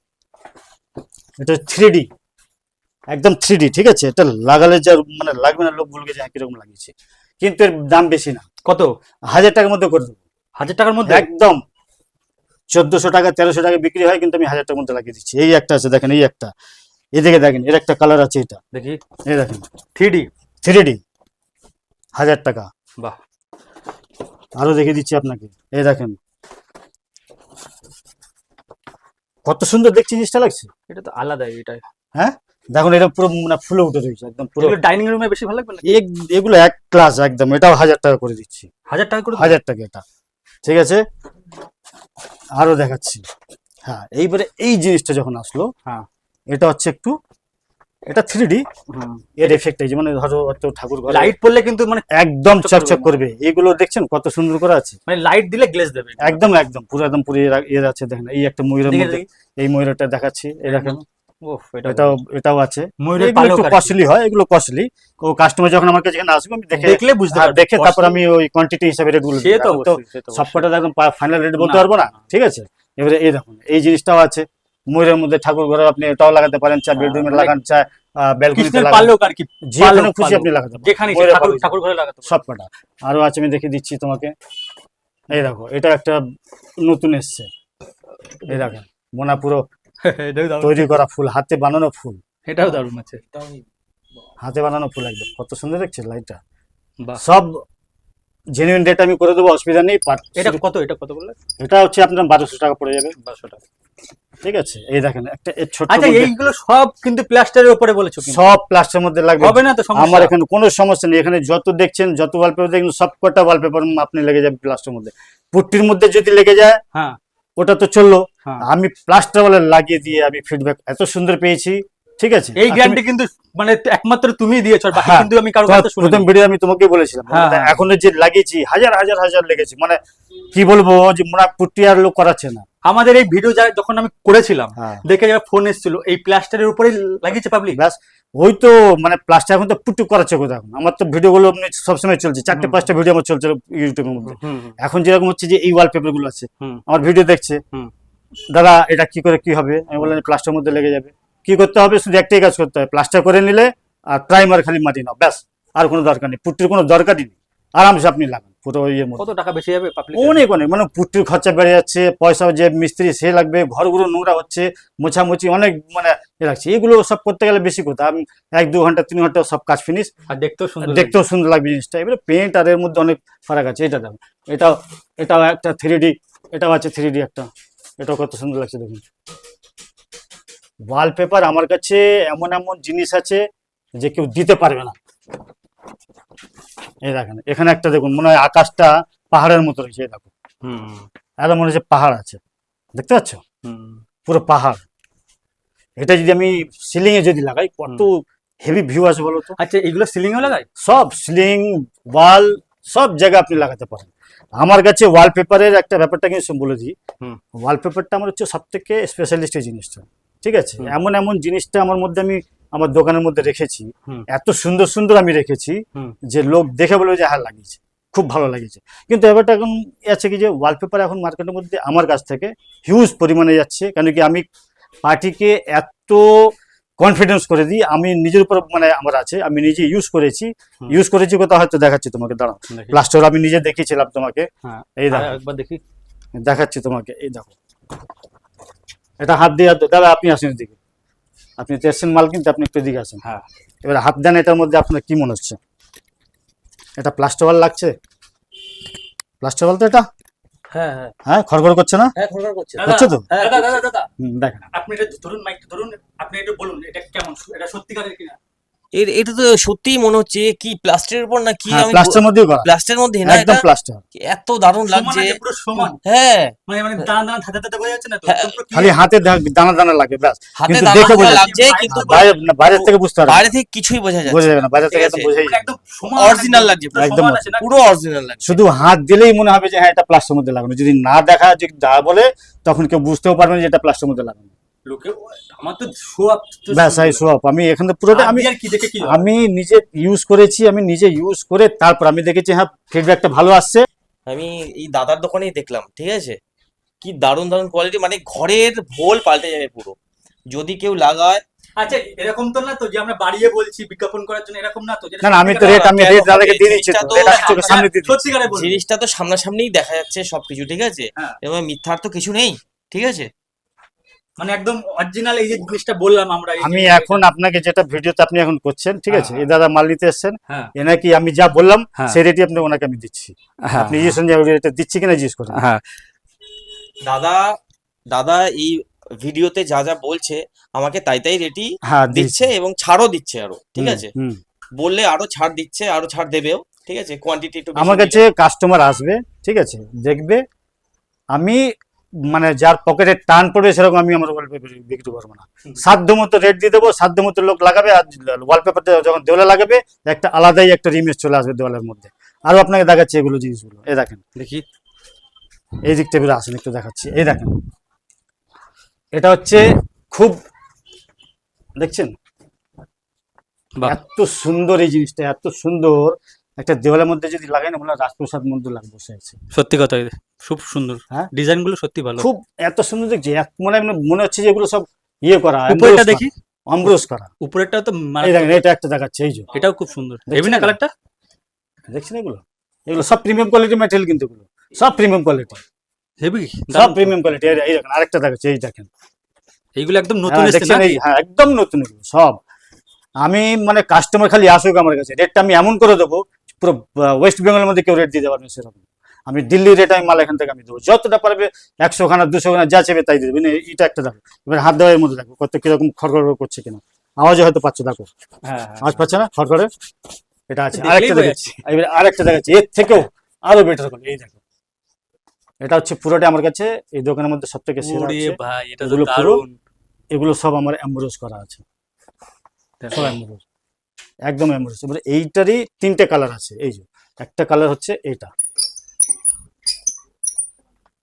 A: এটা 3D, একদম 3D, ঠিক আছে। এটা লাগালে যা মানে লাগবে না, লোক বলবে যে হ্যাঁ কিরকম লাগিয়েছে, কিন্তু এর দাম বেশি না,
B: কত?
A: 1000 টাকার মধ্যে করে দেবো,
B: 1000 টাকার মধ্যে?
A: একদম। 1400 টাকা 1300 টাকা বিক্রি হয়, কিন্তু আমি 1000 টাকার মধ্যে লাগিয়ে দিচ্ছি। এই একটা আছে দেখেন, এই একটা, এদিকে দেখেন, এর একটা কালার আছে, এটা
B: দেখি।
A: এই দেখেন
B: 3D
A: 3D, 1000 টাকা।
B: বাহ,
A: আরো দেখিয়ে দিচ্ছি আপনাকে, এই দেখেন কত সুন্দর দেখছি জিনিসটা লাগছে।
B: এটা তো আলাদাই, এটা।
A: হ্যাঁ দেখুন, এটা পুরো মানে ফুলে উঠে রয়েছে একদম পুরো।
B: এগুলো ডাইনিং রুমে বেশি ভালো লাগবে না?
A: এগুলো এক ক্লাস একদম। এটাও 1000 টাকা করে দিচ্ছি,
B: 1000 টাকা করে?
A: 1000 টাকা এটা, ঠিক আছে। আরো দেখাচ্ছি। হ্যাঁ, এইবারে এই জিনিসটা যখন আসলো,
B: হ্যাঁ,
A: এটা হচ্ছে একটু, এটা 3D,
B: হুম।
A: এর এফেক্ট এই যে মানে ধরো হয়তো ঠাকুর ঘরে
B: লাইট পড়লে কিন্তু মানে
A: একদম
B: চকচক
A: চকচক করবে। এগুলো দেখছেন কত সুন্দর করে আছে,
B: মানে লাইট দিলে গ্লেজ দেবে
A: একদম একদম পুরো একদম পুরো এর আছে। দেখেন এই একটা ময়ূরের
B: দেখে
A: মধ্যে,
B: দেখি।
A: এই ময়ূরটা দেখাচ্ছি, এই দেখেন
B: ওফ,
A: এটাও আছে।
B: ময়ূরের
A: এগুলো
B: পালক
A: একটু
B: আর কি।
A: কস্টলি হয়, এগুলো কস্টলি। ও কাস্টমার যখন আমার কাছে এখানে আসবে, আমি
B: দেখলে বুঝতে পারবে।
A: দেখে তারপর আমি ওই কোয়ান্টিটি হিসাবে রেট বলে
B: সে
A: দেব।
B: তো
A: এখন তো
B: অবশ্যই, সে তো
A: সবকটা একদম ফাইনাল রেট বলতে
B: না,
A: পারবো না, ঠিক আছে। এবারে এই দেখুন, এই জিনিসটাও আছে ময়ূরের মধ্যে। ঠাকুর ঘরে আপনি এটাও লাগাতে পারেন, চা বেডরুমে
B: মানে
A: লাগান, চা ব্যালকনিতে
B: কৃষ্ণের
A: লাগান,
B: পালক আর কি,
A: যেখানে খুশি আপনি লাগাতে পারেন,
B: যেখানে
A: ময়ূরের
B: ঠাকুর
A: পালক,
B: ঠাকুর ঘরে লাগাতে পারবেন।
A: সবকটা। আরো আছে, আমি দেখে দিচ্ছি তোমাকে। এই দেখো, এটা একটা নতুন এসছে, এই দেখেন মোনা পুরো
B: এটাও দারুণ,
A: তৈরি করা ফুল, হাতে বানানো ফুল,
B: এটাও দারুণ আছে।
A: হাতে বানানো ফুল, একদম কত সুন্দর দেখছে লাইটটা।
B: বাহ,
A: সব জেনুইন রেট আমি করে দেবো, অসুবিধা নেই।
B: এটা কত বললে?
A: এটা হচ্ছে আপনার 1200 টাকা পড়ে যাবে,
B: 1200 টাকা।
A: ঠিক আছে। এই দেখেন একটা এর ছোট
B: আচ্ছা,
A: মধ্যে-
B: এইগুলো সব কিন্তু প্লাস্টারের উপরে বলেছো কিন্তু,
A: সব প্লাস্টারের মধ্যে লাগবে,
B: হবে না তো সমস্যা?
A: আমার এখানে কোনো সমস্যা নেই। এখানে যত দেখছেন, যত ওয়ালপেপার দেখছেন, সব কটা ওয়ালপেপার আপনি লেগে যাবে প্লাস্টারের মধ্যে। পুট্টির মধ্যে যদি লেগে যায়,
B: হ্যাঁ,
A: ওটা তো চললো,
B: হ্যাঁ।
A: আমি প্লাস্টার ওয়ালা লাগিয়ে দিয়ে আমি ফিডব্যাক এত সুন্দর পেয়েছি, ঠিক আছে।
B: এই গ্যারান্টি কিন্তু মানে একমাত্র তুমি দিয়েছো, আর বাকি
A: হ্যাঁ,
B: কিন্তু আমি কারো কাছে শুনিনি।
A: প্রথম ভিডিও আমি তোমাকে বলেছিলাম,
B: হ্যাঁ, হ্যাঁ।
A: এখন যে লাগিয়েছি হাজার হাজার হাজার লেগেছে, মানে কি বলবো, যে মোনা পুট্টি আর লোক করাচ্ছে না।
B: আমাদের এই ভিডিও যখন আমি করেছিলাম,
A: হ্যাঁ।
B: দেখে যারা ফোন এসেছিল, এই প্লাস্টারের উপরে লাগিয়েছে পাবলিক।
A: ব্যাস, ওই তো মানে প্লাস্টার এখন তো পুট্টু করাচ্ছে কোথাও। এখন আমার তো ভিডিওগুলো এমনি সবসময় চলছে, 4-5টা ভিডিও আমার চলছে ইউটিউবের মধ্যে। এখন যেরকম হচ্ছে যে এই ওয়ালপেপার গুলো আছে, আমার ভিডিও দেখছে, দাদা এটা কি করে কি হবে, আমি বললাম প্লাস্টারের মধ্যে লেগে যাবে। কি করতে হবে, শুধু একটাই কাজ করতে হবে, প্লাস্টার করে নিলে আর প্রাইমার খালি মাটি নাও, ব্যাস, আর কোনো দরকার নেই, পুট্টির কোনো দরকারই নেই, আরামসে আপনি লাগান। পুরো ইয়ের মধ্যে।
B: কত টাকা বেশি যাবে পাবলিক?
A: অনেক অনেক, মানে পুট্টির খরচা বেড়ে যাচ্ছে, পয়সা যে মিস্ত্রি সে লাগবে, ঘরগুলো নোংরা হচ্ছে, মোছামুছি অনেক মানে এ লাগছে। এগুলো সব করতে গেলে বেশি কথা, আমি 1-2 ঘন্টা 3 ঘন্টা সব কাজ ফিনিশ,
B: আর দেখতেও সুন্দর
A: দেখতেও সুন্দর লাগবে জিনিসটা। এবারে পেন্ট আর এর মধ্যে অনেক ফারাক আছে। এটা দেখো, এটাও এটাও একটা 3D, এটাও আছে 3D একটা, এটাও কত সুন্দর লাগছে দেখুন। ওয়ালপেপার আমার কাছে এমন এমন জিনিস আছে যে কেউ দিতে পারবে না। এই দেখেন, এখানে একটা দেখুন, মনে হয় আকাশটা পাহাড়ের মতো রয়েছে। এই দেখো,
B: হুম
A: একদম মনে হচ্ছে পাহাড় আছে, দেখতে পাচ্ছ,
B: হুম।
A: পুরো পাহাড়। এটা যদি আমি সিলিং এ যদি লাগাই কত হেভি ভিউ আসে বলো তো।
B: আচ্ছা, এগুলো সিলিং এ লাগাই?
A: সব সিলিং, ওয়াল, সব জায়গায় আপনি লাগাতে পারেন। আমার কাছে ওয়ালপেপারের একটা ব্যাপারটা কিন্তু বলে দিই,
B: হুম।
A: ওয়ালপেপারটা আমার হচ্ছে সব থেকে স্পেশালিস্ট এই জিনিসটা, ঠিক আছে।
B: হুম।
A: এমন এমন জিনিসটা আমার মধ্যে আমি আমার দোকানের মধ্যে রেখেছি,
B: হুম।
A: এত সুন্দর সুন্দর আমি রেখেছি
B: হুম।
A: যে লোক দেখে বলবে যে হ্যাঁ লাগিয়েছে, খুব ভালো লাগিয়েছে। কিন্তু ব্যাপারটা এখন আছে কি যে ওয়ালপেপার এখন মার্কেটের মধ্যে আমার কাছ থেকে হিউজ পরিমাণে যাচ্ছে, কেন কি আমি পার্টিকে এত কনফিডেন্স করে দিই, আমি নিজের উপর মানে আমার আছে, আমি নিজে ইউজ করেছি কোথাও, হয়তো দেখাচ্ছি তোমাকে, দাঁড়াও।
B: দেখি।
A: প্লাস্টার আমি নিজে দেখিয়েছিলাম তোমাকে,
B: হ্যাঁ,
A: এই দেখো,
B: একবার দেখি।
A: দেখাচ্ছি তোমাকে, এই দেখো, এটা হাত দিয়ে দাদা আপনি আসেন এদিকে, আপনি তো এসছেন মাল কিনতে, আপনি একটু এদিকে আসেন।
B: হ্যাঁ,
A: এবার হাত দেন, এটার মধ্যে আপনার কি মনে হচ্ছে? এটা প্লাস্টার ওয়াল লাগছে? প্লাস্টার ওয়াল তো এটা?
B: হ্যাঁ, হ্যাঁ,
A: হ্যাঁ, খড়খড় করছে না?
B: হ্যাঁ, খড়খড় করছে।
A: হচ্ছে তো?
B: দাদা, দাদা, দাদা,
A: দেখেন,
B: আপনি এটা ধরুন, মাইকটা ধরুন, আপনি এটা বলুন এটা কেমন, এটা সত্যিকারের কিনা?
C: এটা তো সত্যিই মনে হচ্ছে কি প্লাস্টারের উপর না কি,
A: হ্যাঁ
C: আমি
A: প্লাস্টার মধ্যেই করা,
C: প্লাস্টারের মধ্যে না,
A: একদম
C: এটা
A: প্লাস্টার।
C: এত দারুণ
B: সমান
C: লাগছে।
B: আছে, পুরো সমান,
C: হ্যাঁ,
B: মানে মানে দানা দানা ধাঁধা ধাঁধা বোঝা যাচ্ছে না তো,
C: হ্যাঁ,
B: একদম পুরো
A: খালি
B: clear।
A: হাতে দানা দানা লাগে ব্যাস,
C: হাতে
A: কিন্তু
C: দানা
A: দেখে
C: দানা
A: বোঝা
C: লাগছে, কিন্তু
A: বাইরে না, বাইরের থেকে বুঝতে পারবে,
C: বাইরে থেকে কিছুই বোঝা যাচ্ছে
A: বোঝা যাবে না, বাইরে থেকে
C: ঠিক
A: একদম
C: আছে?
A: বোঝাই
B: মানে
A: যাবে।
B: একদম সমান,
C: অরিজিনাল লাগছে,
B: পুরো
A: একদম
B: সমান আছে না?
C: পুরো অরিজিনাল লাগছে।
A: শুধু হাত দিলেই মনে হবে যে হ্যাঁ এটা প্লাস্টার মধ্যে লাগানো, যদি না দেখা, যদি না বলে, তখন কেউ বুঝতেও পারবে না যে এটা প্লাস্টার মধ্যে লাগানো।
B: লোকে আমার তো শোয়া
A: ব্যাস এই সব আমি এখানে পুরোটা আমি
B: আর কি দেখে কি হবে?
A: আমি নিজে ইউজ করেছি, আমি নিজে ইউজ করে তারপর আমি দেখেছি হ্যাঁ ফিডব্যাকটা ভালো আসছে।
C: আমি এই দাদার দোকানেই দেখলাম, ঠিক আছে, কি দারুণ দারুণ কোয়ালিটি, মানে ঘরের ভোল পাল্টে যাবে পুরো যদি কেউ লাগায়।
B: আচ্ছা, এরকম তো না তো যে আমরা বাড়িয়ে বলছি বিজ্ঞাপন করার জন্য, এরকম না তো? যেটা
A: না না, আমি তো
B: সত্যিকারের
A: রেট আমি
C: কেন
A: রেট দাদাকে
C: হবে?
A: দিয়ে দিচ্ছি,
C: জিনিসটা
A: তো
C: তো
A: রেট আমি চোখের সামনে দিয়ে দিচ্ছি।
B: সত্যিকারে বলছি।
C: জিনিসটা তো সামনাসামনিই দেখা যাচ্ছে সবকিছু, ঠিক আছে,
B: হ্যাঁ।
C: এবং মিথ্যার তো কিছু নেই, ঠিক আছে।
B: মানে একদম অরিজিনাল এই যে জিনিসটা বললাম আমরা, এই যে-
A: আমি এখন আপনাকে যেটা ভিডিওতে আপনি এখন করছেন, ঠিক আছে,
B: হ্যাঁ,
A: এই দাদা মাল নিতে এসছেন,
B: হ্যাঁ,
A: এ নাকি আমি যা বললাম
B: হ্যাঁ,
A: সেই রেটই আপনি ওনাকে আমি দিচ্ছি,
B: হ্যাঁ,
A: আপনি জিজ্ঞেস যে রেটটা দিচ্ছি কিনা জিজ্ঞেস করেন।
B: হ্যাঁ,
C: দাদা দাদা এই ভিডিওতে যা যা বলছে আমাকে তাই তাই রেটি
A: হ্যাঁ
C: দিচ্ছে এবং ছাড়ও দিচ্ছে আরো, ঠিক আছে,
A: হুম।
C: বললে আরো ছাড় দিচ্ছে, আরো ছাড় দেবেও, ঠিক আছে, কোয়ান্টিটি একটু বেশি
A: আমার কাছে
C: নিলে।
A: কাস্টমার আসবে, ঠিক আছে, দেখবে, আমি মানে যার পকেটে টান পড়বে সেরকম আমি আমার ওয়ালপেপার বিক্রি করবো না, সাধ্য মতো রেট দিয়ে দেবো, সাধ্য মতো লোক লাগাবে, আর ওয়ালপেপারটা যখন দেওয়ালে লাগাবে একটা আলাদাই একটা ইমেজ চলে আসবে দেওয়ালের মধ্যে। আরো আপনাকে দেখাচ্ছি এগুলো জিনিসগুলো, এই দেখেন,
B: দেখি।
A: এই দিক টেবিলে আসেন একটু দেখাচ্ছি, এই দেখেন, এটা হচ্ছে খুব, দেখছেন
B: বাহ,
A: এত সুন্দর এই জিনিসটা, এত সুন্দর, একটা দেওয়ালের মধ্যে যদি লাগাই না মনে হয় রাজপ্রসাদ মন্দির লাগবে, বসে আছে।
B: সত্যি কথা, খুব সুন্দর,
A: হ্যাঁ?
B: ডিজাইন গুলো সত্যি ভালো।
A: খুব এত সুন্দর দেখছি, মনে হয় মনে হচ্ছে যে এগুলো সব ইয়ে করা,
B: উপরেরটা দেখি,
A: অমব্রোস করা।
B: উপরেরটা তো
A: এই দেখেন, এটা একটা দেখাচ্ছে, এই যে
B: এটাও খুব সুন্দর,
A: দেখছেন
B: হেভি না
A: এটা?
B: কালারটা?
A: দেখছেন এগুলো, এগুলো সব প্রিমিয়াম কোয়ালিটি ম্যাটেরিয়াল, কিন্তু এগুলো সব প্রিমিয়াম কোয়ালিটি,
B: হেভি,
A: সব প্রিমিয়াম কোয়ালিটি। এই দেখেন আরেকটা দেখাচ্ছে, এই দেখেন,
B: এইগুলো একদম নতুন
A: হ্যাঁ,
B: এসেছে
A: দেখছেন
B: না?
A: এই, হ্যাঁ একদম নতুন এগুলো সব। আমি মানে কাস্টমার খালি আসুক আমার কাছে, রেটটা আমি এমন করে দেবো পুরো ওয়েস্ট বেঙ্গলের মধ্যে কেউ রেট দিতে পারবে না সেরকম। আমি দিল্লি রেট আমি মাল এখান থেকে আমি দেবো, যতটা পারবে 100 খানা 200 খানা যা চেবে তাই দেবে। এটা একটা দেখো, এবার হাত দেওয়ার মধ্যে দেখো কত কিরকম খড়খড় করছে কিনা, আওয়াজে হয়তো পাচ্ছে, দেখো
B: হ্যাঁ,
A: আওয়াজ পাচ্ছে না খড়খড়ে, এটা আছে।
B: দেখলেই
A: আরেকটা
B: বোঝা
A: দেখাচ্ছি, এবার আরেকটা দেখাচ্ছি এর থেকেও আরো বেটার করে, এই দেখো, এটা হচ্ছে পুরোটা আমার কাছে এই দোকানের মধ্যে সব থেকে সেরা
B: ওরে
A: হচ্ছে।
B: ভাই, এটা তো
A: এগুলো পুরো
B: দারুণ।
A: এগুলো সব আমার এমব্রোজ করা আছে, সব এমব্রোজ, একদম এমব্রোজ। এবারে এইটারই 3টে কালার আছে, এই যে একটা কালার হচ্ছে এইটা,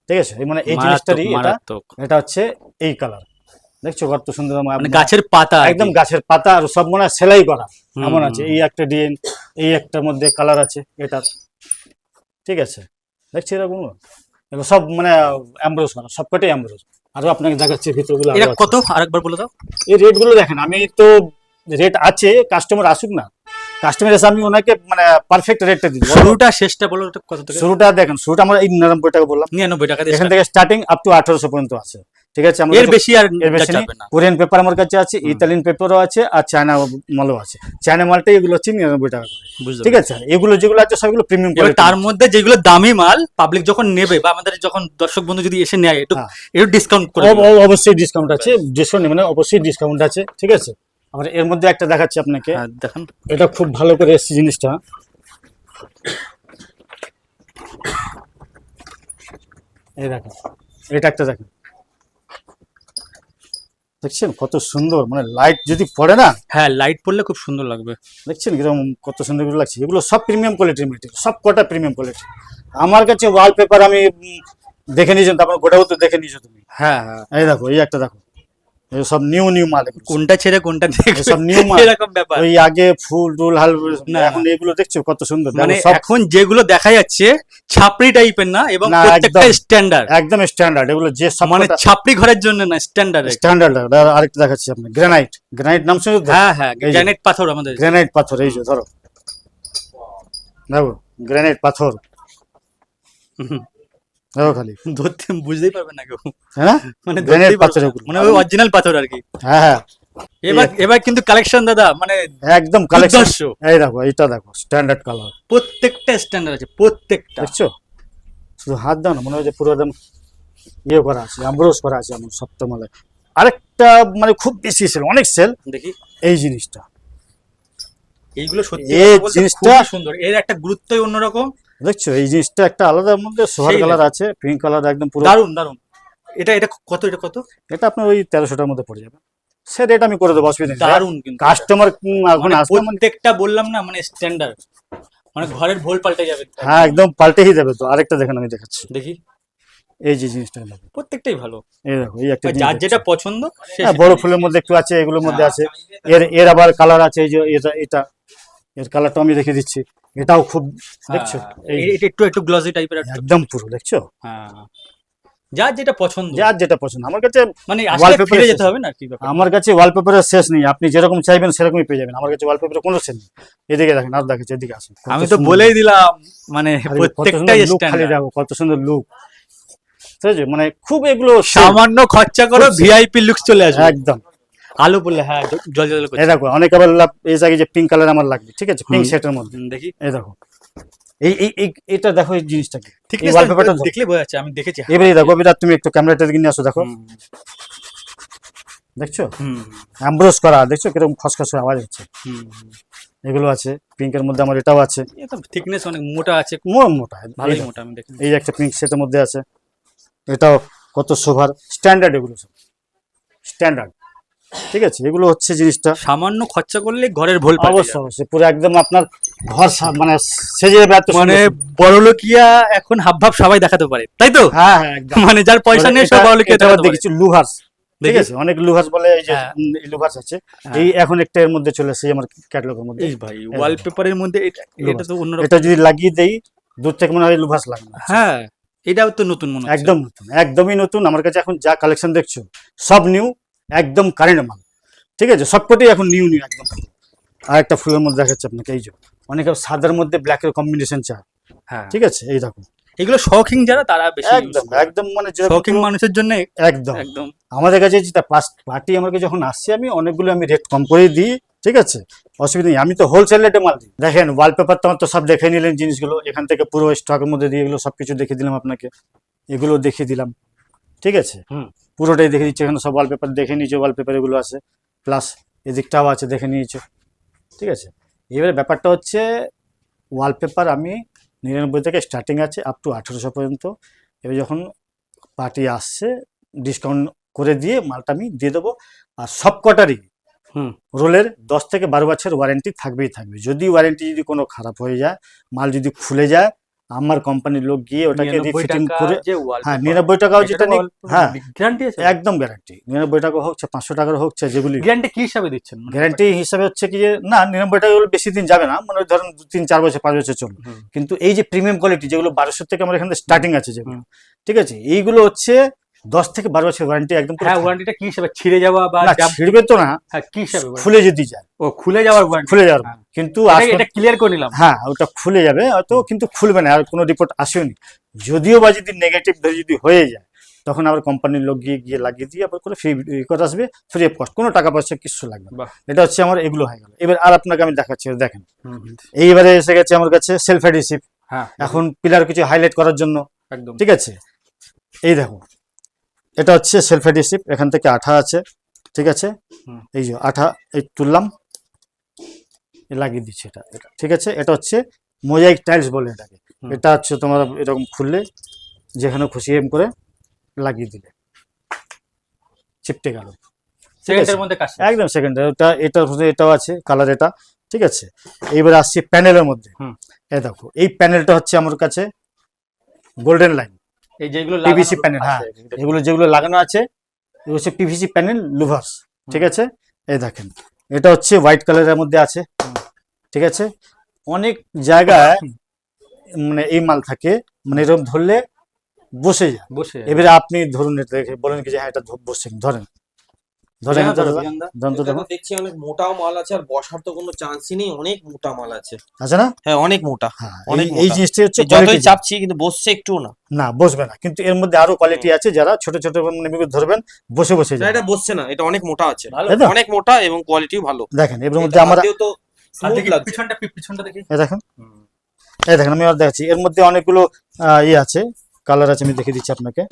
A: ঠিক আছে, এই মানে এই জিনিসটারই এটা,
B: মারাত্মক,
A: এটা হচ্ছে এই কালার, দেখছো কত সুন্দর,
B: মানে গাছের পাতা
A: একদম গাছের পাতা, আর সব মনে হয় সেলাই করা এমন আছে। এই একটা ডিজাইন, এই একটার মধ্যে কালার আছে এটা, ঠিক আছে, দেখছি এরকম এগুলো সব মানে এমব্রোজ করা, সবকটাই এমব্রোজ। আরো আপনাকে দেখাচ্ছি ভিতরগুলো
B: এটা কত, আরেকবার বলে দাও।
A: এই রেট গুলো দেখেন, আমি তো রেট আছে, কাস্টমার আসুক না, কাস্টমার এসে আমি ওনাকে মানে পারফেক্ট রেটটা দিই।
B: শুরুটা শেষটা বলো তো কত থেকে?
A: শুরুটা দেখেন, শুরুটা আমরা এই 99 টাকা বললাম,
B: 99 টাকা দিয়ে
A: এখান
B: start।
A: থেকে স্টার্টিং আপ টু 1800 পর্যন্ত আছে, ঠিক আছে।
B: এর বেশি আর
A: এর বেশি নেই।
B: যাবে না।
A: কোরিয়ান পেপার আমার কাছে আছে, ইতালিয়ান পেপারও আছে, আর চায়না মালও আছে। চায়না মালটা এগুলো হচ্ছে 99 টাকা করে,
B: বুঝতে
A: ঠিক আছে। এগুলো যেগুলো আছে সবগুলো প্রিমিয়াম
B: এবার
A: কোয়ালিটি।
B: তার মধ্যে যেগুলো দামি মাল পাবলিক যখন নেবে বা আমাদের যখন দর্শক বন্ধু যদি এসে নেয় একটু
A: হ্যাঁ।
B: একটু ডিসকাউন্ট করে দিও।
A: অবশ্যই ডিসকাউন্ট আছে, ডিসকাউন্ট মানে অবশ্যই ডিসকাউন্ট আছে, ঠিক আছে। আবার এর মধ্যে একটা দেখাচ্ছি আপনাকে,
B: হ্যাঁ দেখেন।
A: এটা খুব ভালো করে এসছে জিনিসটা। এই দেখেন, এটা একটা দেখেন, দেখছেন কত সুন্দর, মানে লাইট যদি পড়ে না,
B: হ্যাঁ লাইট পড়লে খুব সুন্দর লাগবে।
A: দেখছেন কিরকম কত সুন্দর করে লাগছে। এগুলো সব প্রিমিয়াম কোয়ালিটির মেটেরিয়াল, সব কটা প্রিমিয়াম কোয়ালিটি। আমার কাছে ওয়ালপেপার আমি দেখে নিয়েছেন, তারপর গোটাও তো দেখে নিয়েছো তুমি।
B: হ্যাঁ হ্যাঁ।
A: এই দেখো, এই একটা দেখো, এই সব নিউ মাল, এগুলো
B: কোনটা ছেড়ে কোনটা দেখবে
A: সব নিউ মাল,
B: এরকম ব্যাপার।
A: ওই আগে ফুল টুল হাল,
B: না।
A: এখন এগুলো দেখছো কত সুন্দর,
B: মানে
A: দেখো সব
B: এখন যেগুলো দেখা যাচ্ছে ছাপড়ি টাইপের না, এবং
A: না,
B: প্রত্যেকটা
A: একদম।
B: স্ট্যান্ডার্ড,
A: একদম স্ট্যান্ডার্ড, এগুলো যে সব
B: মানে ছাপড়ি ঘরের জন্য না, স্ট্যান্ডার্ড।
A: স্ট্যান্ডার্ড। আরেকটা দেখাচ্ছি আপনি, গ্রানাইট, গ্রানাইট নাম শুনেছো তো?
B: হ্যাঁ হ্যাঁ,
A: এই যে।
B: গ্রানাইট পাথর আমাদের।
A: গ্রানাইট পাথর, এই যে ধরো, দেখো গ্রানাইট পাথর,
B: হুম,
A: দেখো খালি,
B: ধরতে বুঝতেই পারবে না কেউ,
A: হ্যাঁ
B: মানে
A: গ্রানাইট
B: ধরতেই
A: পাথর
B: পারবে না।
A: এগুলো।
B: মানে ওই অরিজিনাল পাথর আর কি।
A: হ্যাঁ হ্যাঁ,
B: এবার এবার কিন্তু কালেকশন দাদা মানে
A: একদম কালেকশন।
B: দুর্ধর্ষ।
A: এই দেখো, এটা দেখো স্ট্যান্ডার্ড কালার,
B: প্রত্যেকটা স্ট্যান্ডার্ড আছে প্রত্যেকটা।
A: দেখছো, শুধু হাত দাও না, মনে হয় যে পুরো একদম ইয়ে করা আছে, আম্বরোজ করা আছে এমন সপ্তমালে। আরেকটা মানে খুব বেশি সেল, অনেক সেল,
B: দেখি
A: এই জিনিসটা,
B: এইগুলো সত্যি
A: এই
B: কথা বলতে
A: জিনিসটা-
B: খুবই সুন্দর, এর একটা গুরুত্বই অন্যরকম।
A: দেখছো এই জিনিসটা একটা আলাদা মধ্যে সোহার
B: সেই
A: কালার
B: দেখো।
A: আছে, পিঙ্ক কালার, একদম পুরো।
B: দারুন দারুন। এটা এটা কত, এটা কত?
A: এটা আপনার ওই 1300টার মধ্যে পড়ে যাবে, সে রেট আমি করে দেবো, অসুবিধা নেই।
B: দারুন কিন্তু
A: কাস্টমার এখন
B: মানে
A: আসবে মানে,
B: প্রত্যেকটা বললাম না মানে স্ট্যান্ডার্ড, মানে ঘরের ভোল পাল্টে যাবে।
A: হ্যাঁ একদম পাল্টেই যাবে। তো আরেকটা দেখেন, আমি দেখাচ্ছি,
B: দেখি,
A: এই যে জিনিসটা দেখো,
B: প্রত্যেকটাই ভালো।
A: এই দেখো, এই একটা জিনিস
B: যার
A: দেখছো?
B: যেটা পছন্দ সে
A: হ্যাঁ,
B: সেটা
A: বড়
B: নিবে।
A: ফুলের মধ্যে একটু আছে, এগুলোর মধ্যে আছে। এর আবার কালার আছে, এই যে এটা এটা এর কালারটা আমি রেখে দিচ্ছি, এটাও খুব, দেখছো
B: হ্যাঁ, এটা একটু একটু গ্লসি টাইপের।
A: একদম পুরো, দেখছো
B: হ্যাঁ, যার যেটা পছন্দ,
A: যার যেটা পছন্দ। আমার কাছে
B: মানে আসলে
A: wallpaper
B: ফিরে
A: এসেছে।
B: যেতে হবে না আর কি ব্যাপার।
A: আমার কাছে ওয়ালপেপারের শেষ নেই, আপনি যেরকম চাইবেন সেরকমই পেয়ে যাবেন। আমার কাছে ওয়ালপেপারের কোনো শেষ নেই। এদিকে দেখেন, আর দেখাচ্ছি, এদিকে আসুন। কত
B: আমি তো
A: সুন্দর।
B: বলেই দিলাম মানে
A: আরে কত
B: প্রত্যেকটাই
A: সুন্দর look, খালি
B: স্ট্যান্ডার্ড।
A: দেখো কত সুন্দর লুক, ঠিক আছে। মানে খুব এগুলো sale।
B: সামান্য খরচা করো
A: খুব-
B: ভিআইপি লুকস চলে আসবে।
A: একদম।
B: আলো পড়লে হ্যাঁ জল জল
A: এই
B: করছে।
A: দেখো, অনেক আবার এই জায়গায় যে পিঙ্ক কালার আমার লাগবে, ঠিক আছে, পিঙ্ক
B: হুম।
A: সেটের মধ্যে।
B: দেখি
A: এই দেখো, এই এই এই- এটা দেখো, এই জিনিসটাকে,
B: ঠিক
A: এই ওয়ালপেপারটা
B: দেখলে বোঝা যাচ্ছে, আমি দেখেছি।
A: এবারে দেখো, এবার তুমি একটু ক্যামেরাটা দিকে নিয়ে আসো, দেখো,
B: হুম,
A: দেখছো
B: হুম,
A: অ্যাম্ব্রোস করা, দেখছো কিরকম খসখস করে আওয়াজ হচ্ছে।
B: হুম।
A: এগুলো আছে, পিঙ্কের মধ্যে আমার এটাও আছে,
B: এটা থিকনেস অনেক মোটা আছে,
A: মোটা,
B: ভালোই
A: এই দেখো,
B: মোটা। আমি দেখি
A: এই একটা পিঙ্ক সেটের মধ্যে আছে, এটাও কত সোভার স্ট্যান্ডার্ড, এগুলো সব স্ট্যান্ডার্ড, ঠিক আছে। এগুলো হচ্ছে জিনিসটা,
B: সামান্য খরচা করলে ঘরের ভোল পাল্টে
A: অবশ্যই
B: যাবে।
A: অবশ্যই পুরো একদম আপনার ঘর মানে সেজে যাবে, এত
B: মানে
A: সুন্দর।
B: বড়লোকিয়া এখন হাবভাব সবাই দেখাতে পারে, তাই তো?
A: হ্যাঁ হ্যাঁ, একদম।
B: মানে যার পয়সা নেই সব বড়লোকিয়া
A: এটা আবার
B: দেখাতে পারে।
A: দেখেছি লুহার্স, ঠিক
B: দেখি।
A: আছে, অনেক লুহার্স বলে, এই যে
B: হ্যাঁ।
A: লুহার্স আছে,
B: হ্যাঁ।
A: এই এখন একটা এর মধ্যে চলে আসছে আমার ক্যাটালগের মধ্যে।
B: এই ভাই ওয়ালপেপারের মধ্যে এটা তো অন্যরকম।
A: এটা যদি লাগিয়ে দেই, দূর থেকে মনে হয় লুহার্স লাগে না।
B: হ্যাঁ, এটাও তো নতুন মনে হচ্ছে।
A: একদম নতুন, একদমই নতুন। আমার কাছে এখন যা কালেকশন দেখছো সব নিউ, একদম কারেন্ট মাল, ঠিক আছে, সবকটাই এখন নিউ নিউ একদম। আর একটা ফুলের মধ্যে দেখাচ্ছে আপনাকে, এই যে অনেকে সাদার মধ্যে ব্ল্যাকের কম্বিনেশন চায়,
B: হ্যাঁ,
A: ঠিক আছে, এই দেখো,
B: এগুলো শৌখিন যারা তারা বেশি use
A: একদম
B: করে।
A: একদম মানে যেরকম
B: শৌখিন মানুষের জন্য
A: একদম।
B: একদম।
A: আমাদের কাছে যেটা পার্টি আমার কাছে যখন আসছে, আমি অনেকগুলো আমি রেট কম করে দিই, ঠিক আছে, অসুবিধা নেই। আমি তো হোলসেল রেটে মাল দিই। দেখেন ওয়ালপেপার তো আমার তো সব দেখে নিলেন জিনিসগুলো, এখান থেকে পুরো স্টকের মধ্যে দিয়ে এগুলো সবকিছু দেখিয়ে দিলাম আপনাকে, এগুলো দেখিয়ে দিলাম, ঠিক আছে,
B: হুম।
A: পুরোটাই দেখে দিচ্ছি। এখানে সব ওয়ালপেপার দেখে নিয়েছো, ওয়ালপেপার এগুলো আছে, প্লাস এদিকটাও আছে, দেখে নিয়েছো, ঠিক আছে। এবারে ব্যাপারটা হচ্ছে ওয়ালপেপার আমি 99 থেকে স্টার্টিং আছে আপ টু 1800 পর্যন্ত। এবার যখন পার্টি আসছে ডিসকাউন্ট করে দিয়ে মালটা আমি দিয়ে দেবো। আর সব কটারই
B: হুম।
A: রোলের 10 থেকে 12 বছর ওয়ারেন্টি থাকবেই থাকবে। যদি ওয়ারেন্টি যদি কোনো খারাপ হয়ে যায়, মাল যদি খুলে যায়, আমার কোম্পানির লোক গিয়ে ওটাকে
B: 99
A: রিফিটিং
B: টাকা
A: করে,
B: যে
A: হ্যাঁ
B: wallpaper,
A: 99 টাকাও যেটা
B: এটারও
A: নেই, হ্যাঁ
B: গ্যারান্টি আছে।
A: একদম গ্যারান্টি। 99 টাকা হোক, 500 টাকার হোক, যেগুলি
B: গ্যারান্টি কি হিসাবে দিচ্ছেন?
A: গ্যারান্টি হিসাবে হচ্ছে কি যে না, 99 টাকা বেশি দিন যাবে না, মানে ধরুন 3-4 বছর 5 বছর চলবে।
B: হুম।
A: কিন্তু এই যে প্রিমিয়াম কোয়ালিটি যেগুলো 1200 থেকে আমার এখানে স্টার্টিং আছে যেগুলো,
B: হুম।
A: ঠিক আছে, এইগুলো হচ্ছে 10 থেকে 12 বছর ওয়ারেন্টি একদম পুরো
B: হ্যাঁ,
A: থাকবে।
B: ওয়ারেন্টিটা কি হিসাবে, ছিঁড়ে যাওয়া বা
A: না, ছিঁড়বে তো না,
B: হ্যাঁ কি হিসাবে বলে?
A: খুলে যদি যায়,
B: ও খুলে যাওয়ার ওয়ারেন্টি।
A: খুলে যাবে,
B: হ্যাঁ।
A: কিন্তু
B: এটা ক্লিয়ার করে নিলাম।
A: হ্যাঁ ওটা খুলে যাবে হয়তো, কিন্তু খুলবে না, আর কোনো রিপোর্ট আসেনি। যদিও বা যদি নেগেটিভ ধরে যদি হয়ে যায়, তখন আবার কোম্পানির লোক গিয়ে লাগিয়ে দিয়ে আবার করে ফ্রি করে আসবে, ফ্রি অফ কস্ট, কোনো টাকা পয়সা কিছু লাগবে না।
B: বাহ।
A: এটা হচ্ছে আমার এগুলো হয়ে গেল। এবার আর আপনাকে আমি দেখাচ্ছি, দেখেন
B: হুম, হুম।
A: এইবারে এসে গেছে আমার কাছে সেলফ অ্যাডিসিভ।
B: হ্যাঁ
A: এখন পিলার কিছু হাইলাইট করার জন্য,
B: একদম।
A: ঠিক আছে, এই দেখো এটা হচ্ছে সেলফ অ্যাডিসিভ, এখান থেকে আঠা আছে, ঠিক আছে,
B: হুম।
A: এই যে আঠা এই তুললাম, লাগিয়ে দিচ্ছি এটা ঠিক আছে। এটা হচ্ছে মোজাইক টাইলস বলে এটাকে।
B: হুম।
A: এটা হচ্ছে তোমার এরকম খুললে যেখানে খুশি এম করে লাগিয়ে দিলে চিপটে গেল,
B: সেকেন্ডের মধ্যে কাজ শেষ।
A: একদম সেকেন্ডে। এটার মধ্যে এটাও আছে কালার, এটা ঠিক আছে। এইবার আসছি প্যানেলের মধ্যে।
B: হুম।
A: এই দেখো এই প্যানেলটা হচ্ছে আমার কাছে গোল্ডেন লাইন
B: এই যেগুলো
A: পিভিসি
B: লাগানো
A: প্যানেল, হ্যাঁ
B: আছে,
A: এগুলো যেগুলো লাগানো আছে এগুলো হচ্ছে পিভিসি প্যানেল লুভার্স, ঠিক আছে। এই দেখেন এটা হচ্ছে হোয়াইট কালারের মধ্যে আছে, ঠিক আছে। অনেক জায়গায় মানে এই মাল থাকে, মানে এরকম ধরলে বসে যায়।
B: বসে
A: এবারে আপনি ধরুন এটা দেখে বলেন কি যে হ্যাঁ এটা বসছে, ধরেন ধরেন
B: বিজয়দা,
A: এটা,
B: বিজয়দা।
A: ধরেন তো
C: এটা
A: দেখো,
C: তো দেখছি অনেক মোটাও মাল আছে, আর বসার তো কোনো চান্সই নেই, অনেক মোটা মাল আছে।
A: আছে না?
C: হ্যাঁ অনেক মোটা,
A: হ্যাঁ
C: অনেক
A: এই
C: মোটা।
A: জিনিসটা হচ্ছে
C: যতই
A: quality।
C: চাপছি কিন্তু বসছে একটু না।
A: না বসবে না, কিন্তু এর মধ্যে আরো কোয়ালিটি আছে, যারা ছোট ছোট মানে এগুলো ধরবেন বসে বসে
C: না
A: যায়।
C: এটা বসছে না, এটা অনেক মোটা আছে,
B: ভালো।
A: তাই তো?
C: অনেক মোটা এবং কোয়ালিটিও ভালো।
A: দেখেন এর মধ্যে
C: এটা
A: আমরা
C: হাতেও তো
B: আর
C: স্মুথ
B: দেখি
C: লাগছে।
B: পিছনটা দেখি।
A: এই দেখেন, এই দেখেন আমি আর দেখাচ্ছি, এর মধ্যে অনেকগুলো ইয়ে আছে, কালার আছে, আমি দেখিয়ে দিচ্ছি আপনাকে।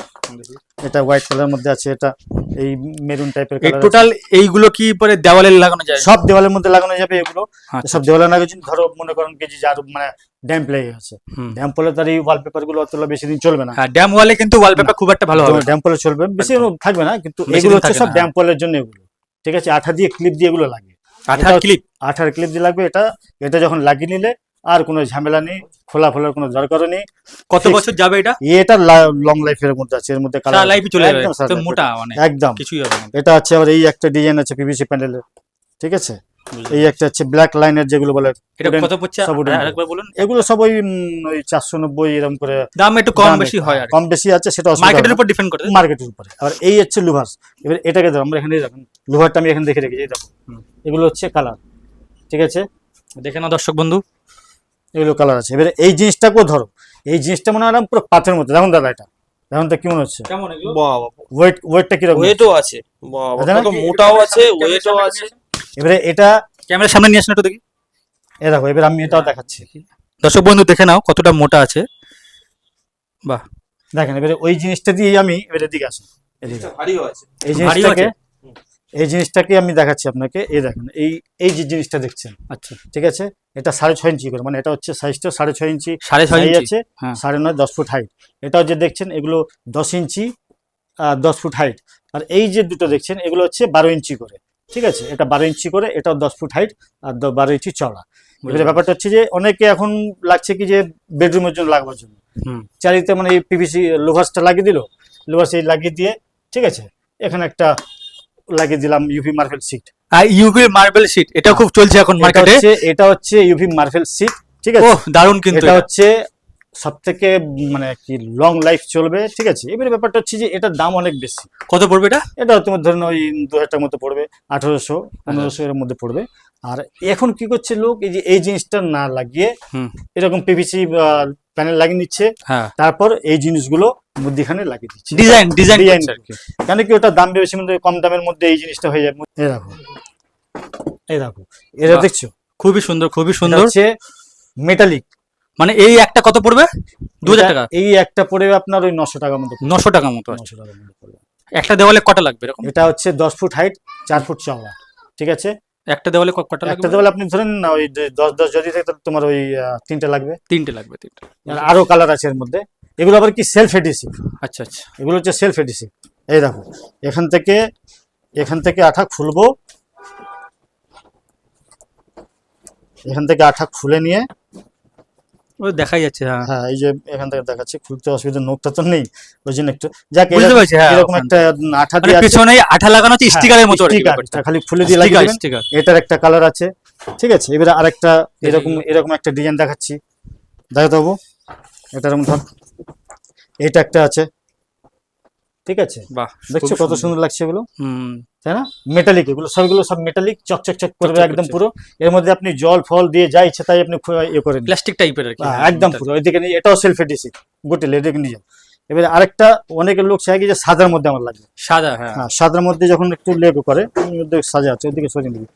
A: এটা হোয়াইট কালার মধ্যে আছে, এটা এই মেরুন টাইপের
B: এই
A: কালার।
B: টোটাল এইগুলো কি পরে দেওয়ালে লাগানো যায়?
A: সব দেওয়ালের মধ্যে লাগানো যাবে এগুলো,
B: আচ্ছা।
A: সব দেওয়ালে লাগানো। ধরো মনে করেন কি যার মানে ড্যাম্প লেগে গেছে,
B: হুম।
A: ড্যাম্প হলে তার এই ওয়ালপেপার গুলো অতটা বেশি দিন চলবে না।
B: হ্যাঁ, ড্যাম ওয়ালে কিন্তু ওয়ালপেপার খুব একটা ভালো হবে না।
A: ড্যাম্প হলে চলবে, বেশি
B: একদম।
A: থাকবে না, কিন্তু
B: বেশি
A: এগুলো
B: দিন
A: হচ্ছে
B: থাকে
A: সব
B: না,
A: ড্যাম্প ওয়ালের জন্য এগুলো, ঠিক আছে। আঠা দিয়ে ক্লিপ দিয়ে এগুলো লাগে,
B: আঠার
A: এটা-
B: ক্লিপ।
A: আঠার ক্লিপ দিয়ে লাগবে। এটা যখন লাগিয়ে নিলে আর কোনো ঝামেলা নেই, খোলার কোনো দরকারও নেই।
B: কত
A: Fix-
B: বছর যাবে এটা?
A: এটা লং লাইফের মধ্যে আছে, এর মধ্যে
B: সারা
A: কালার
B: লাইফই চলে যাবে,
A: একদম সারা
B: তো
A: life
B: মোটা মানে
A: একদম।
B: কিছুই হবে না।
A: এটা আছে আবার এই একটা ডিজাইন আছে পিভিসি প্যানেলের, ঠিক আছে।
B: বুঝলাম।
A: এই একটা আছে ব্ল্যাক লাইনের যেগুলো বলে,
B: এটা
A: wooden-
B: কত পড়ছে
A: সব wooden
B: আরেকবার বলুন?
A: এগুলো সব ওই 490 এরকম করে
B: দাম একটু কম
A: দাম
B: বেশি হয় আর
A: কম বেশি আছে, সেটা
B: মার্কেটের উপর ডিপেন্ড করে।
A: মার্কেটের উপরে। আর এই হচ্ছে লুভার্স। এবার এটাকে ধরো আমরা এখানে দেখুন, লুভারটা আমি এখানে দেখে রেখেছি, এই দেখো
B: হুম।
A: এগুলো হচ্ছে কালার, ঠিক আছে।
B: দেখে নাও দর্শক বন্ধু,
A: এগুলো কালার আছে। এবারে এই জিনিসটাকেও ধরো, এই জিনিসটা মনে হয় না পুরো পাথরের মতো। দেখুন দাদা, এটা দেখুন তো কি মনে হচ্ছে,
B: কেমন এগুলো?
C: বাবা,
A: ওয়েটটা কিরকম,
C: ওয়েটও আছে, বাবা
A: আছে না?
C: কত মোটাও আছে, ওয়েটও আছে।
A: এবারে এটা
B: ক্যামেরার সামনে নিয়ে আসেন একটু দেখি।
A: এ দেখো, এবার আমি এটাও দেখাচ্ছি,
B: দর্শক বন্ধু দেখে নাও কতটা মোটা আছে। বাহ,
A: দেখেন। এবারে ওই জিনিসটা দিয়ে আমি এবারে দিকে আসি, এদিকে
C: ভারীও আছে।
A: এই
B: ভারীও
A: জিনিসটাকে,
B: আছে?
A: এই জিনিসটাকে আমি দেখাচ্ছি আপনাকে। এই দেখেন এই যে জিনিসটা দেখছেন,
B: আচ্ছা,
A: ঠিক আছে। এটা 6.5 ইঞ্চি করে, মানে এটা হচ্ছে সাইজটা 6.5 ইঞ্চি
B: 6.5
A: size
B: ইঞ্চি
A: আছে,
B: হ্যাঁ।
A: 9.5 10 ফুট হাইট। এটাও যে দেখছেন এগুলো 10 ইঞ্চি 10 ফুট হাইট। আর এই যে দুটো দেখছেন এগুলো হচ্ছে 12 ইঞ্চি করে, ঠিক আছে। এটা 12 ইঞ্চি করে, এটাও 10 ফুট হাইট আর 12 ইঞ্চি চওড়া। এবারে ব্যাপারটা হচ্ছে যে অনেকে এখন লাগছে কি যে বেডরুমের জন্য লাগবার জন্য
B: হুম।
A: চারিতে মানে এই পিভিসি লোভার্সটা লাগিয়ে দিল, লোভার্স এই লাগিয়ে দিয়ে, ঠিক আছে, এখানে একটা লাগিয়ে দিলাম ইউভি মার্বেল সিট।
B: আর ইউভি মার্বেল শীট এটা খুব চলছে এখন মার্কেটে।
A: এটা হচ্ছে ইউভি মার্বেল সিট, ঠিক আছে।
B: ওহ দারুণ কিন্তু
A: এটা হচ্ছে সব থেকে মানে কি লং লাইফ চলবে, ঠিক আছে। এবারে ব্যাপারটা হচ্ছে যে এটার দাম অনেক বেশি।
B: কত পড়বে এটা?
A: এটা তোমার ধরুন ওই 2000 টাকার মতো পড়বে, 1800 1500 এর মধ্যে পড়বে। আর এখন কি করছে লোক, এই যে এই জিনিসটা না লাগিয়ে
B: হুম।
A: এরকম পিভিসি প্যানেল লাগিয়ে নিচ্ছে,
B: হ্যাঁ,
A: তারপর এই জিনিসগুলো মধ্যখানে লাগিয়ে দিচ্ছে
B: ডিজাইন
A: ডিজাইন
B: করছে আর কি।
A: কেন কি ওটা দাম বেশি, মধ্যে কম দামের মধ্যে এই জিনিসটা হয়ে যাবে। এই দেখো, এই দেখো, এটা
B: বাহ।
A: দেখছো,
B: খুবই সুন্দর, খুবই
A: এটা
B: সুন্দর।
A: হচ্ছে মেটালিক।
B: মানে এই একটা কত পড়বে? 2000 টাকা?
A: এই একটা পড়বে আপনার ওই 900 টাকার মতো,
B: 900 টাকা মতো আছে।
A: 900 টাকার মতো পড়বে।
B: একটা দেওয়ালে কটা লাগবে এরকম?
A: এটা হচ্ছে 10 ফুট হাইট 4 ফুট চওড়া, ঠিক আছে।
B: একটা দেওয়ালে কটা
A: একটা
B: লাগবে?
A: দেওয়ালে আপনি ধরেন না ওই 10 যদি থাকে তাহলে তোমার ওই 3টে লাগবে।
B: 3টে লাগবে, 3টে।
A: আর আরো কালার আছে এর মধ্যে। এগুলো আবার কি সেলফ এডিসিভ,
B: আচ্ছা আচ্ছা।
A: এগুলো হচ্ছে সেলফ এডিসিভ। এই দেখো, এখান থেকে আঠা খুলবো, এখান থেকে আঠা খুলে নিয়ে,
B: ও দেখাই যাচ্ছে, হ্যাঁ।
A: হ্যাঁ এই যে এখান থেকে দেখাচ্ছি, খুলতে অসুবিধা, নোকটা তো নেই ওই জন্য একটু যাক
B: বুঝতে পারছি, হ্যাঁ,
A: এরকম
B: ওখান
A: একটা আঠা
B: মানে
A: দিয়ে আছে,
B: পিছনে আঠা লাগানো আছে, স্টিকারের মতো আর কি
A: স্টিকার,
B: ব্যাপারটা।
A: খালি খুলে দিয়ে লাগিয়ে দিবেন।
B: স্টিকার।
A: এটার একটা কালার আছে, ঠিক আছে। এবারে আরেকটা এরকম একটা ডিজাইন দেখাচ্ছি, দেখাতে হবো। এটার মধ্যে এটা একটা আছে, ঠিক আছে,
B: বাহ,
A: দেখছো
B: খুব
A: কত সুন্দর লাগছে এগুলো,
B: হুম,
A: তাই না? মেটালিক, এগুলো সব মেটালিক, চকচক করবে
B: চকচক
A: একদম
B: করছে।
A: পুরো। এর মধ্যে আপনি জল ফল দিয়ে যা ইচ্ছা তাই আপনি ইয়ে করে নিন।
B: প্লাস্টিক টাইপের আর কি।
A: একদম পুরো ওইদিকে নিয়ে, এটাও সেলফ এডিসিভ গোটেল, এদিকে নিয়ে যান। এবারে আরেকটা, অনেকের লোক চায় কি যে সাদার মধ্যে আমার লাগবে,
B: সাদা, হ্যাঁ,
A: হ্যাঁ সাদার মধ্যে যখন একটু লেগো করে ওর মধ্যে সাজা আছে, ওইদিকে সরিয়ে নিবি।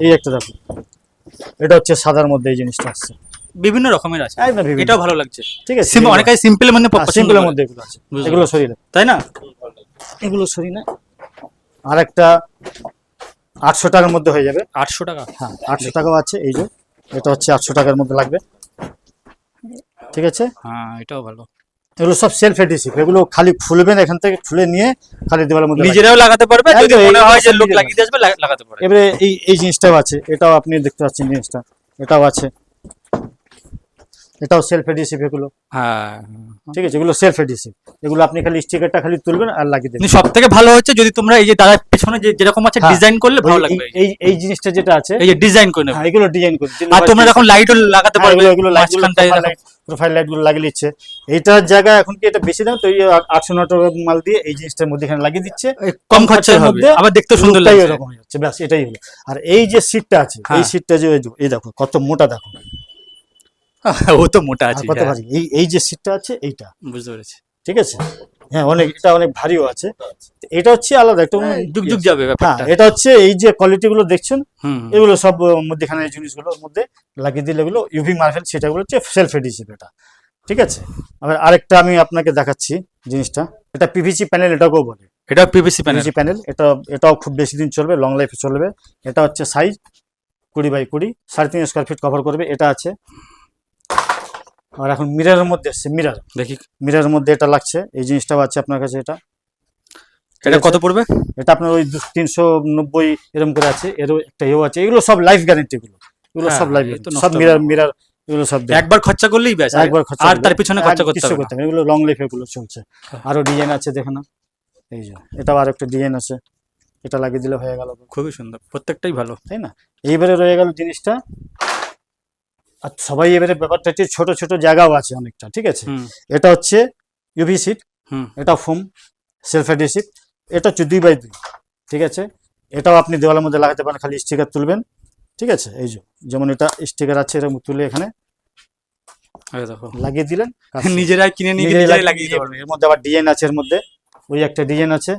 A: এই একটা দেখো, এটা হচ্ছে সাদার মধ্যে এই জিনিসটা আসছে,
B: বিভিন্ন রকমের আছে,
A: একদম বিভিন্ন।
B: এটাও ভালো লাগছে।
A: ঠিক আছে,
B: অনেকে সিম্পলের মধ্যে পছন্দ
A: সিম্পলের
B: করে।
A: মধ্যে এগুলো আছে,
B: বুঝতে
A: এগুলো
B: পারছি।
A: সরিয়ে দেন,
B: তাই না?
A: এগুলো সরিয়ে না। আর একটা 800 টাকার মধ্যে হয়ে যাবে।
B: 800 টাকা?
A: হ্যাঁ 800 টাকাও আছে, এই যে এটা হচ্ছে 800 টাকার মধ্যে লাগবে, ঠিক আছে।
B: হ্যাঁ, এটাও ভালো।
A: এগুলো সব সেলফ এডিসিভ, এগুলো খালি খুলবেন এখান থেকে, খুলে নিয়ে খালি দেওয়ালের মধ্যে লাগিয়ে
B: নিজেরাও লাগাতে পারবে, যদি
A: একদম,
B: মনে হয় যে
A: এইগুলো
B: লোক
A: নিজেরা
B: লাগিয়ে দিয়ে আসবে, লাগাতে পারে।
A: এবারে এই জিনিসটাও আছে, এটাও আপনি দেখতে পাচ্ছেন জিনিসটা, এটাও আছে, এটাও সেলফ এডিসিভ এগুলো,
B: হ্যাঁ,
A: ঠিক আছে। এগুলো সেলফ এডিসিভ, এগুলো আপনি খালি স্টিকারটা খালি তুলবেন আর লাগিয়ে দেবেন।
B: সব থেকে ভালো হচ্ছে যদি তোমরা এই যে দাদার পেছনে যেরকম আছে
A: হ্যাঁ,
B: ডিজাইন করলে ভালো
A: ওই-
B: লাগবে।
A: এই জিনিসটা যেটা আছে,
B: এই যে ডিজাইন করে নেবে,
A: হ্যাঁ এগুলো ডিজাইন করে দিন।
B: আর তোমরা যখন লাইটও লাগাতে
A: হ্যাঁ,
B: পারবে
A: এগুলো
B: মাঝখানটায় এরকম।
A: প্রোফাইল লাইট গুলো লাগিয়ে দিচ্ছে। এইটার জায়গায় এখন কি এটা বেশি দাম, তো 800 টাকা মাল দিয়ে এই জিনিসটার মধ্যে এখানে লাগিয়ে দিচ্ছে,
B: কম খরচার হবে, আবার দেখতে সুন্দর
A: লোকটাই
B: লাগছে।
A: এরকম হয়ে যাচ্ছে, ব্যাস এটাই হলো। আর এই যে সিটটা আছে, এই
B: হ্যাঁ।
A: সিটটা যে এই দেখো কত মোটা, দেখো
B: ও তো মোটা আছে,
A: কত
B: হ্যাঁ,
A: ভারী, এই যে সিটটা আছে এইটা,
B: বুঝতে পেরেছি।
A: ঠিক আছে। হ্যাঁ এটা অনেক ভারীও আছে, এটা হচ্ছে আলাদা একটা
B: যুগ যুগ যাবে
A: হ্যাঁ,
B: ব্যাপারটা।
A: এটা হচ্ছে এই যে কোয়ালিটি গুলো দেখছেন,
B: হুম,
A: এগুলো সব মধ্যেখানে এই জিনিসগুলোর মধ্যে লাগিয়ে দিলে এগুলো ইউভি মার্ভেল, সেটাগুলো হচ্ছে সেলফ এডিসিভ এটা, ঠিক আছে। আবার আরেকটা আমি আপনাকে দেখাচ্ছি জিনিসটা, এটা পিভিসি প্যানেল এটাকেও বলে,
B: এটা পিভিসি প্যানেল।
A: পিভিসি প্যানেল, এটাও খুব বেশি দিন চলবে, লং লাইফে চলবে। এটা হচ্ছে size 20x20, 3.5 square feet cover করবে, এটা আছে। আর এখন মিররের মধ্যে এসছে,
B: দেখি
A: মিররের মধ্যে এটা লাগছে, এই জিনিসটাও আছে আপনার কাছে। এটা
B: এটা কত পড়বে?
A: এটা আপনার ওই 390 এরকম করে আছে, এরও একটা ইয়েও আছে। এগুলো সব লাইফ গ্যারান্টি, এগুলো
B: হ্যাঁ,
A: সব লাইফ
B: এই তো
A: গ্যারান্টি,
B: নষ্ট
A: সব
B: হবে না।
A: মিরর এগুলো সব দেয়।
B: একবার খরচা করলেই ব্যাস,
A: একবার খরচা
B: আর
A: করবে,
B: তার পিছনে খরচা করতে
A: কিছু
B: হবে
A: করতে
B: না।
A: হবে, এগুলো লং লাইফ এগুলো চলছে। আরো ডিজাইন আছে, দেখে না, এই যে এটাও আর একটা ডিজাইন আছে, এটা লাগিয়ে দিলে হয়ে গেল,
B: খুবই সুন্দর, প্রত্যেকটাই ভালো।
A: তাই না? এইবারে রয়ে গেল জিনিসটা। আর সবাই এবারে ব্যাপারটা হচ্ছে ছোট ছোট জায়গাও আছে অনেকটা, ঠিক আছে।
B: হুম,
A: এটা হচ্ছে ইউভি সিট,
B: হুম,
A: এটা ফোম সেলফ এডিসিভ, এটা হচ্ছে 2x2, ঠিক আছে। এটাও আপনি দেওয়ালের মধ্যে লাগাতে পারেন, খালি স্টিকার তুলবেন, ঠিক আছে। এই যে যেমন এটা স্টিকার আছে, এরকম তুলে এখানে
B: এই দেখো
A: লাগিয়ে দিলেন, কাজ শেষ।
B: নিজেরাই কিনে নিয়ে
A: নিজেরাই
B: নিজেরাই
A: লাগিয়ে
B: লাগিয়ে দিতে
A: দিতে
B: পারবে।
A: পারবেন। এর মধ্যে আবার ডিজাইন আছে, এর মধ্যে ওই একটা ডিজাইন আছে,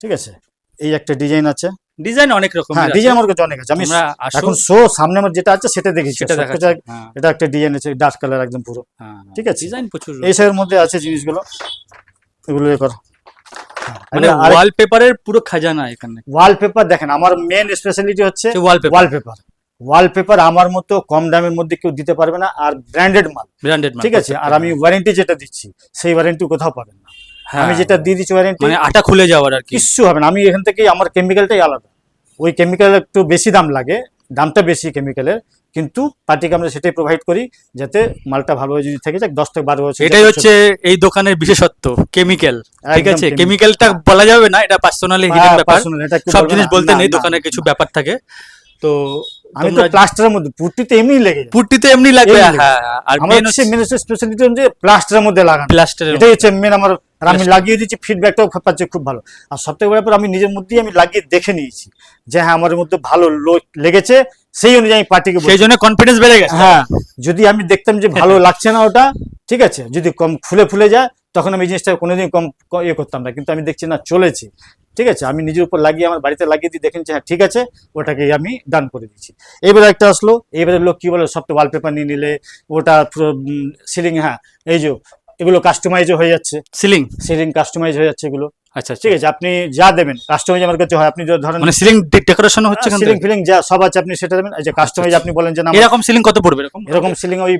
A: ঠিক আছে। এই একটা ডিজাইন আছে,
B: ডিজাইন অনেক রকম।
A: হ্যাঁ ডিজাইন আমার কাছে অনেক আছে। আমি
B: তোমরা আসো,
A: এখন সামনে আমার যেটা আছে সেটা দেখেছি,
B: সেটা
A: সব
B: দেখাচ্ছি।
A: কিছু
B: হ্যাঁ,
A: এটা একটা ডিজাইন আছে, ডার্ক কালার একদম পুরো,
B: হ্যাঁ,
A: ঠিক আছে।
B: ডিজাইন প্রচুর।
A: এই সাইডের মধ্যে আছে জিনিসগুলো, এগুলো এ করো।
B: মানে ওয়ালপেপারের পুরো খাজানা এখানে।
A: ওয়ালপেপার দেখেন, আমার মেন স্পেশালিটি হচ্ছে
B: ওয়ালপেপার,
A: ওয়ালপেপার আমার মতো কম দামের মধ্যে কেউ দিতে পারবে না, আর ব্র্যান্ডেড মাল,
B: ব্র্যান্ডেড মাল,
A: ঠিক আছে। আর আমি ওয়ারেন্টি যেটা দিচ্ছি সেই ওয়ারেন্টি কোথাও পাবেন না।
B: হ্যাঁ,
A: আমি যেটা দিয়ে দিচ্ছি ওয়ারেন্টি,
B: মানে আটা খুলে যাওয়ার আর কি।
A: কিচ্ছু হবে না। আমি এখান থেকে আমার কেমিক্যালটাই আলাদা, ওই কেমিক্যাল একটু বেশি দাম লাগে, দামটা বেশি কেমিক্যালের, কিন্তু পার্টিকে আমরা সেটাই প্রোভাইড করি যাতে মালটা ভালোভাবে যদি থেকে যায় 10 থেকে 12 বছর।
B: এটাই হচ্ছে এই দোকানের বিশেষত্ব, কেমিক্যাল, ঠিক
A: একদম
B: আছে।
A: chemical।
B: কেমিক্যালটা বলা যাবে না, এটা পার্সোনালি হিডেন ব্যাপার,
A: Personal, এটা একটু
B: সব
A: বলবো
B: জিনিস
A: না।
B: বলতে
A: না,
B: নেই,
A: না,
B: দোকানে
A: না,
B: কিছু
A: না।
B: ব্যাপার থাকে। তো
A: আমি তো
B: তোমরা
A: প্লাস্টারের মধ্যে, পুট্টিতে এমনি লেগে যায়।
B: পুট্টিতে এমনি লাগবে,
A: এমনি
B: হ্যাঁ। আর
A: আমার হচ্ছে মেন স্পেশালিটি হচ্ছে প্লাস্টারের মধ্যে লাগানো,
B: প্লাস্টারের
A: এটাই হচ্ছে মেন আমার। আর আমি লাগিয়ে দিচ্ছি, ফিডব্যাকটাও পাচ্ছি খুব ভালো। আর সবথেকে বড় ব্যাপার, আমি নিজের মধ্যেই আমি লাগিয়ে দেখে নিয়েছি যে হ্যাঁ আমার মধ্যে ভালো লেগেছে, সেই অনুযায়ী আমি পার্টিকে
B: সেই জন্য কনফিডেন্স বেড়ে গেছে।
A: হ্যাঁ, যদি আমি দেখতাম যে ভালো লাগছে না ওটা, ঠিক আছে, যদি কম ফুলে যায়, তখন আমি এই জিনিসটা কোনোদিন কম ইয়ে করতাম না। কিন্তু আমি দেখছি না চলেছে, ঠিক আছে। আমি নিজের উপর লাগিয়ে আমার বাড়িতে লাগিয়ে দিয়ে দেখেছি হ্যাঁ ঠিক আছে, ওটাকে আমি ডান করে দিচ্ছি। এবারে একটা আসলো, এবারে লোক কি বলে, সবটা ওয়ালপেপার নিয়ে নিলে ওটা পুরো সিলিং, হ্যাঁ এই যে এগুলো কাস্টমাইজও হয়ে যাচ্ছে, সিলিং কাস্টমাইজ হয়ে যাচ্ছে এগুলো,
B: আচ্ছা,
A: ঠিক আছে। আপনি যা দেবেন কাস্টমাইজ আমার কাছে হয়, আপনি ধরেন
B: মানে সিলিং ডেকোরেশন হচ্ছে,
A: সিলিং ফিলিং যা সব আছে, আপনি সেটা দেবেন। এই যে কাস্টমাইজ আপনি বলেন যে না
B: এরকম সিলিং কত পড়বে?
A: এরকম সিলিং ওই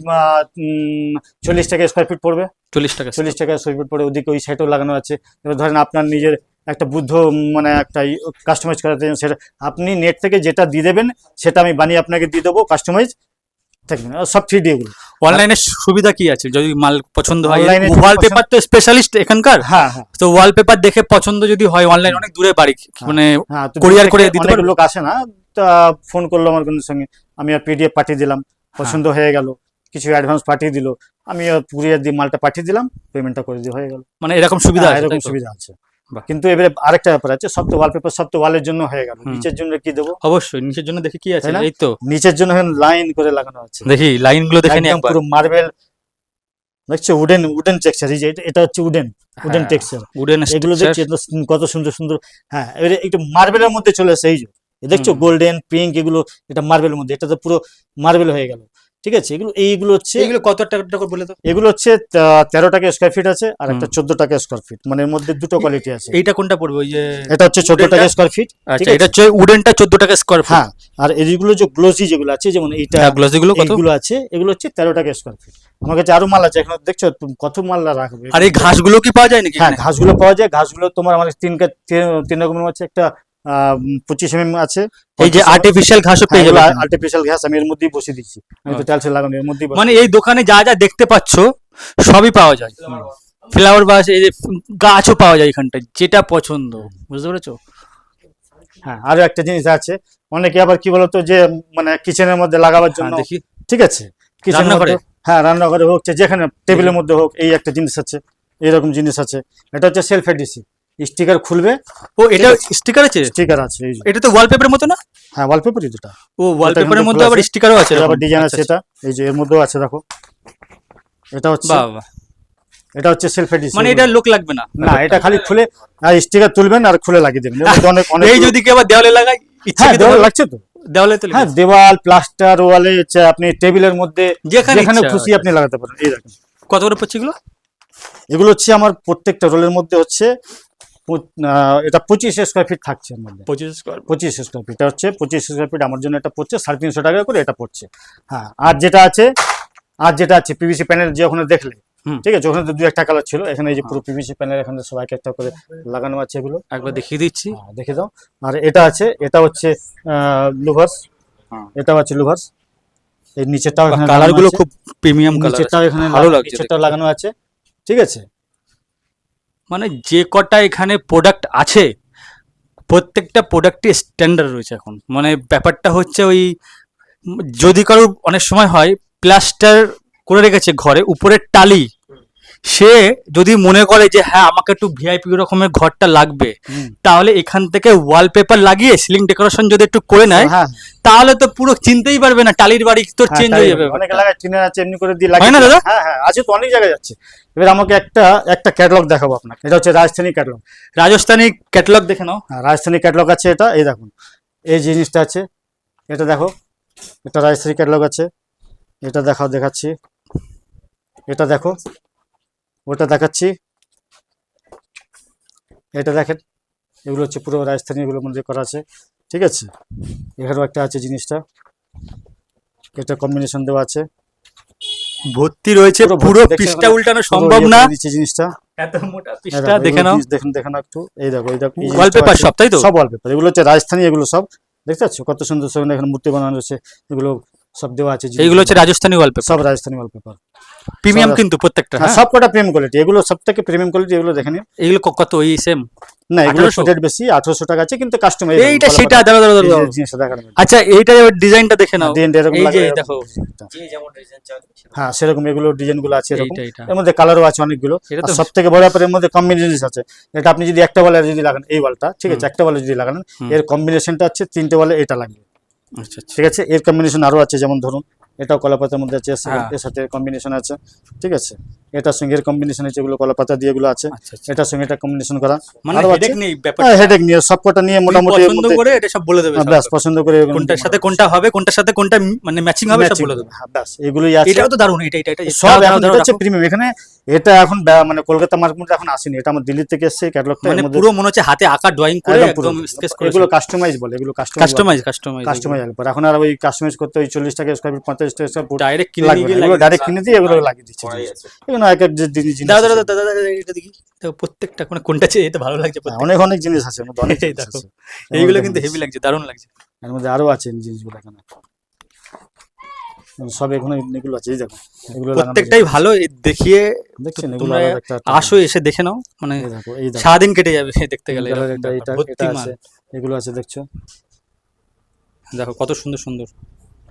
A: 40 টাকা স্কোয়ার ফিট পড়বে,
B: 40 টাকা।
A: 40 টাকা স্কোয়ার ফিট পড়ে। ওদিকে ওই সাইডেও লাগানো আছে। এবার ধরেন আপনার নিজের একটা বুদ্ধ মানে একটা কাস্টমাইজ করাতে চান, সেটা আপনি নেট থেকে যেটা দিয়ে দেবেন সেটা আমি বানিয়ে আপনাকে দিয়ে দেবো, কাস্টমাইজ থাকবে, সব 3D এগুলো।
B: অনলাইনে সুবিধা কি আছে যদি মাল পছন্দ হয়?
A: Online-এ
B: ওয়ালপেপার তো স্পেশালিস্ট এখানকার,
A: হ্যাঁ হ্যাঁ
B: তো ওয়ালপেপার দেখে পছন্দ যদি হয়, অনলাইন অনেক দূরে বাড়ি, মানে
A: হ্যাঁ, তো
B: courier করে দিতে
A: অনেক
B: পারবে?
A: লোক আসে না, তা ফোন করলো আমার কোনো সঙ্গে, আমি আর PDF পাঠিয়ে দিলাম, পছন্দ হয়ে গেল, কিছু অ্যাডভান্স পাঠিয়ে দিল, আমি কুরিয়ার দিয়ে মালটা পাঠিয়ে দিলাম, পেমেন্টটা করে দিয়ে হয়ে গেল।
B: মানে এরকম সুবিধা আছে,
A: এরকম
B: তাই তো?
A: সুবিধা আছে।
B: বাহ।
A: কিন্তু এবারে আরেকটা ব্যাপার আছে, সব তো ওয়ালপেপার সব তো ওয়ালের জন্য হয়ে গেল,
B: হুম।
A: নিচের জন্য কি দেবো?
B: অবশ্যই নিচের জন্য দেখি কি আছে,
A: তাই না?
B: এই তো
A: নিচের জন্য লাইন করে লাগানো আছে,
B: দেখি লাইনগুলো দেখে নি
A: একদম
B: একবার।
A: পুরো মার্বেল, দেখছো উডেন টেক্সচার, এই যে এটা হচ্ছে উডেন
B: হ্যাঁ,
A: টেক্সচার,
B: উডেন
A: এগুলো
B: স্ট্রাকচার।
A: দেখছি কত সুন্দর সুন্দর। হ্যাঁ, এবারে একটু মার্বেলের মধ্যে চলে আসে, এই যে দেখছো
B: হুম।
A: গোল্ডেন পিঙ্ক, এগুলো এটা মার্বেলের মধ্যে, এটা তো পুরো মার্বেল হয়ে গেল। ঠিক আছে, এইগুলো হচ্ছে
B: এইগুলো কত টাকা করে বলে তো?
A: এগুলো হচ্ছে 13 টাকা স্কোয়ার ফিট আছে, আর একটা 14 টাকা স্কোয়ার ফিট, মানে এর মধ্যে দুটো কোয়ালিটি আছে।
B: এইটা কোনটা পড়বে ওই যে?
A: এটা হচ্ছে 14 টাকা স্কোয়ার ফিট।
B: আচ্ছা, এটা হচ্ছে উডেনটা 14 টাকা স্কোয়ার ফিট।
A: হ্যাঁ, আর এইগুলো যে গ্লোসি যেগুলো আছে, যেমন এইটা
B: গ্লাস গুলো কত?
A: এইগুলো আছে, এগুলো হচ্ছে 13 টাকা স্কোয়ার ফিট। আমার কাছে আরো মাল আছে, এখন দেখছো তুমি কত মাল রাখবে।
B: আর এই ঘাসগুলো কি পাওয়া যায় নাকি
A: হ্যাঁ,
B: এখানে?
A: ঘাসগুলো পাওয়া যায়, ঘাসগুলো তোমার আমার তিন রকমের আছে, একটা 25 আছে,
B: এই যে আর্টিফিশিয়াল ঘাসও পেয়ে যাবে এখানে।
A: আর্টিফিশিয়াল ঘাস আমি এর মধ্যেই বসিয়ে দিচ্ছি, আমি তো টাইলসে লাগানো এর মধ্যেই
B: মানে এই দোকানে যা যা দেখতে পাচ্ছ সবই পাওয়া যায়। ফ্লাওয়ার বাস, এই যে গাছও পাওয়া যায় এখানটায়, যেটা পছন্দ, বুঝতে পেরেছো?
A: হ্যাঁ, আরো একটা জিনিস আছে, অনেকে আবার কি বলতো যে মানে কিচেনের মধ্যে লাগাবার
B: হ্যাঁ,
A: জন্য,
B: দেখি
A: ঠিক আছে, কিচেনের
B: রান্নাঘরে?
A: মধ্যে, হ্যাঁ রান্নাঘরে হোক, যেখানে টেবিলের মধ্যে হোক, এই একটা জিনিস আছে, এইরকম জিনিস আছে। এটা হচ্ছে সেলফ এডিসি, স্টিকার খুলবে,
B: ও এটা স্টিকার আছে?
A: স্টিকার আছে, এই যে।
B: এটা তো ওয়ালপেপারের মতো না?
A: হ্যাঁ, ওয়ালপেপারই দুটা,
B: ও ওয়ালপেপারের মধ্যে আবার স্টিকারও আছে,
A: আবার ডিজাইন আছে, এটা এই যে এর মধ্যেও আছে, দেখো এটা হচ্ছে,
B: বাহ বাহ।
A: এটা হচ্ছে সেলফ এডিসি,
B: মানে এটা লোক লাগবে না?
A: না, এটা খালি খুলে আর স্টিকার তুলবেন আর খুলে লাগিয়ে দেবেন, এর মধ্যে অনেক অনেক
B: এই যদি কেউ আবার দেওয়ালে লাগাই, ইচ্ছা
A: হ্যাঁ,
B: কি
A: দেওয়ালে লাগছে তো,
B: দেওয়ালে তো
A: হ্যাঁ, দেওয়াল প্লাস্টার ওয়ালে হচ্ছে, আপনি টেবিলের মধ্যে
B: যেখানে
A: যেখানে
B: ইচ্ছা।
A: খুশি আপনি লাগাতে পারেন। এই দেখেন,
B: কত করে পড়ছে এগুলো?
A: এগুলো হচ্ছে আমার প্রত্যেকটা রোলের মধ্যে হচ্ছে এটা 25 স্কোয়ার ফিট থাকছে এর মধ্যে,
B: 25 স্কোয়ার।
A: 25 স্কোয়ার ফিট, এটা হচ্ছে 25 স্কোয়ার ফিট, আমার জন্য এটা পড়ছে 350 টাকা করে, এটা পড়ছে। হ্যাঁ, আর যেটা আছে পিভিসি প্যানেল, যে ওখানে দেখলে,
B: হুম।
A: ঠিক আছে, ওখানে তো 2-1 কালার ছিল, এখানে এই যে পুরো পিভিসি প্যানেল, এখানে সব একটা করে লাগানো আছে, এগুলো
B: একবার দেখিয়ে দিচ্ছি।
A: দেখে দাও। আর এটা আছে, এটা হচ্ছে লুভার্স,
B: হ্যাঁ।
A: এটাও আছে লুভার্স, এই নিচেরটাও এখানে
B: কালার
A: লাগানো
B: গুলো
A: আছে,
B: খুব প্রিমিয়াম কালার,
A: নিচেরটাও এখানে
B: ভালো লাগছে
A: নিচেরটাও
B: দেখতে।
A: লাগানো আছে, ঠিক আছে।
B: মানে যে কটা এখানে প্রোডাক্ট আছে প্রত্যেকটা প্রোডাক্টই স্ট্যান্ডার্ড রয়েছে এখন। মানে ব্যাপারটা হচ্ছে ওই যদি কারোর অনেক সময় হয় প্লাস্টার করে রেখেছে ঘরে উপরের টালি, সে যদি মনে করে যে হ্যাঁ আমাকে একটু ভিআইপি রকমের ঘরটা লাগবে,
A: হুম।
B: তাহলে এখান থেকে ওয়ালপেপার লাগিয়ে সিলিং ডেকোরেশন যদি একটু করে নেয়,
A: হ্যাঁ,
B: তাহলে তো পুরো চিনতেই পারবে না টালির বাড়ি তোর
A: হ্যাঁ,
B: চেঞ্জ
A: তাই
B: হয়ে যাবে
A: অনেকে
B: ব্যাপারটা।
A: লাগায় টিনের আছে, এমনি করে দিয়ে
B: হয় না
A: লাগিয়ে
B: দাদা?
A: হ্যাঁ হ্যাঁ, আছে তো, অনেক জায়গায় যাচ্ছে। এবার আমাকে একটা ক্যাটালগ দেখাবো আপনাকে, এটা হচ্ছে রাজস্থানী ক্যাটালগ।
B: রাজস্থানী ক্যাটালগ দেখে নাও।
A: হ্যাঁ, রাজস্থানী ক্যাটালগ আছে, এটা এই দেখুন, এই জিনিসটা আছে, এটা দেখো, এটা রাজস্থানী ক্যাটালগ আছে, এটা দেখাচ্ছি, এটা দেখো, ওটা দেখাচ্ছি, এটা দেখেন, এগুলো হচ্ছে পুরো রাজস্থানী, এগুলোর মধ্যে করা আছে, ঠিক আছে। এখানেও একটা আছে জিনিসটা, এটা কম্বিনেশন দেওয়া আছে,
B: ভর্তি রয়েছে,
A: পুরো
B: পুরো
A: ভর্তি, দেখছেন
B: পৃষ্ঠা
A: ওখানে?
B: উল্টানো
A: পুরো
B: সম্ভব
A: ইয়ে
B: না,
A: করে দিচ্ছে জিনিসটা,
B: এত মোটা
A: এই
B: পৃষ্ঠা।
A: দেখো,
B: দেখে
A: এগুলো
B: নাও,
A: জিনিস দেখে নাও একটু, এই দেখো এই জিনিসটা
B: ওয়ালপেপার
A: আছে।
B: সব, তাই তো?
A: সব ওয়ালপেপার, এগুলো হচ্ছে রাজস্থানী, এগুলো সব দেখতে পাচ্ছ কত সুন্দর সুন্দর এখানে মূর্তি বানানো রয়েছে, এগুলো সব দেওয়া আছে,
B: এইগুলো হচ্ছে রাজস্থানী ওয়ালপেপার,
A: সব রাজস্থানী ওয়ালপেপার,
B: প্রিমিয়াম
A: সব-
B: কিন্তু প্রত্যেকটা।
A: হ্যাঁ,
B: হ্যাঁ,
A: সব কটা প্রিমিয়াম কোয়ালিটি, এগুলো সব থেকে প্রিমিয়াম কোয়ালিটি, এগুলো দেখে নিন।
B: এগুলো কত ওই সেম?
A: না, এগুলো
B: 1800?
A: রেট বেশি, 1800 টাকা আছে, কিন্তু কাস্টমার
B: এইটা সেটা, দাঁড়াও দাঁড়াও দাঁড়াও।
A: জিনিসটা দেখার
B: আচ্ছা এইটা ডিজাইনটা দেখে নাও,
A: এরকম
B: এই যে
A: লাগে,
B: দেখো,
C: যে যেমন ডিজাইন চাইবে সেরকম।
A: হ্যাঁ, সেরকম এগুলো ডিজাইন গুলো আছে এরকম,
B: এইটা
A: এর মধ্যে কালারও আছে অনেকগুলো,
B: এটা
A: আর
B: তো
A: সব থেকে বড় ব্যাপার এর মধ্যে কম্বিনেশন আছে। এটা আপনি যদি একটা ওয়ালে যদি লাগান, এই ওয়ালটা, ঠিক আছে, একটা ওয়ালে যদি লাগান,
B: হুম।
A: এর কম্বিনেশনটা হচ্ছে 3টে ওয়ালে এটা লাগবে,
B: আচ্ছা আচ্ছা।
A: ঠিক আছে। এর কম্বিনেশন আরো আছে, যেমন ধরুন এটাও কলাপাতার মধ্যে আছে,
B: হ্যাঁ।
A: এর সাথে কম্বিনেশন আছে, ঠিক আছে। এটার সঙ্গে এর কম্বিনেশন আছে, এগুলো কলাপাতা দিয়ে এগুলো আছে,
B: আচ্ছা আচ্ছা।
A: এটার সঙ্গে এটা কম্বিনেশন করা,
B: মানে
A: আরো আছে।
B: হেডেক নেই ব্যাপার,
A: হেডেক নিয়ে সবকটা নিয়ে মোটামুটি এর
B: পছন্দ
A: মধ্যে,
B: করে এটা সব বলে দেবে সব।
A: ব্যাস পছন্দ করে এগুলো
B: কোনটার সাথে কোনটা হবে, কোনটার সাথে কোনটা মানে ম্যাচিং হবে সব
A: matching
B: বলে
A: করে,
B: দেবে।
A: হ্যাঁ, ব্যাস এগুলোই আছে।
B: এটাও তো দারুণ, এটা
A: সব
B: দাঁড়াও,
A: এখন
B: দাঁড়াও,
A: এটা হচ্ছে
B: রাখো।
A: প্রিমিয়াম, এখানে এটা এখন মানে কলকাতা মার্কেটে এখন আসেনি, এটা আমার দিল্লি থেকে এসেছে ক্যাটালগটা,
B: মানে
A: এর মধ্যে
B: পুরো মনে হচ্ছে হাতে আঁকা ড্রয়িং করে
A: একদম পুরো,
B: একদম স্কেচ করে।
A: এগুলো কাস্টমাইজ বলে, এগুলো
B: কাস্টমাইজ
A: কাস্টমাইজ পর এখন আর ওই কাস্টমাইজ করতে ওই 40 টাকা স্কয়ার ফিট 50 টাকা স্কয়ার ফুট
B: ডাইরেক্ট কিনে
A: লাগবে
B: নিয়ে
A: না,
B: গিয়ে
A: এগুলো
B: লাগিয়ে
A: ডাইরেক্ট কিনে দিয়ে এগুলো লাগিয়ে দিচ্ছে
C: করাই
A: জিনিস।
C: আছে।
A: এগুলো এক এক যে জিনিস
B: দাও দাও
A: আছে।
B: দাও দাও দাও, এটা দেখি তো প্রত্যেকটা মানে কোনটা চেয়ে এটা ভালো লাগছে
A: হ্যাঁ,
B: প্রত্যেকটা।
A: অনেক অনেক জিনিস আছে, এর মধ্যে অনেক
B: এই
A: জিনিস
B: দেখো,
A: আছে। এর
B: এইগুলো
A: মধ্যে
B: কিন্তু
A: জিনিস।
B: হেভি লাগছে, দারুণ লাগছে।
A: এর মধ্যে আরো আছে এই জিনিসগুলো এখানে, সব এখানে এগুলো আছে, এই দেখো এগুলো লাগানো
B: প্রত্যেকটাই ভালো, দেখিয়ে
A: আছে। দেখছেন এগুলো
B: তোমরা
A: আলাদা একটা
B: আসো, এসে দেখে নাও, মানে
A: এই দেখো, এই দেখো
B: সারাদিন কেটে যাবে দেখতে গেলে
A: কালার,
B: এরকম
A: এটা
B: ব্যাপার,
A: এটা
B: ভর্তি
A: এটা
B: মাল।
A: আছে, এগুলো আছে দেখছো।
B: দেখো কত সুন্দর সুন্দর।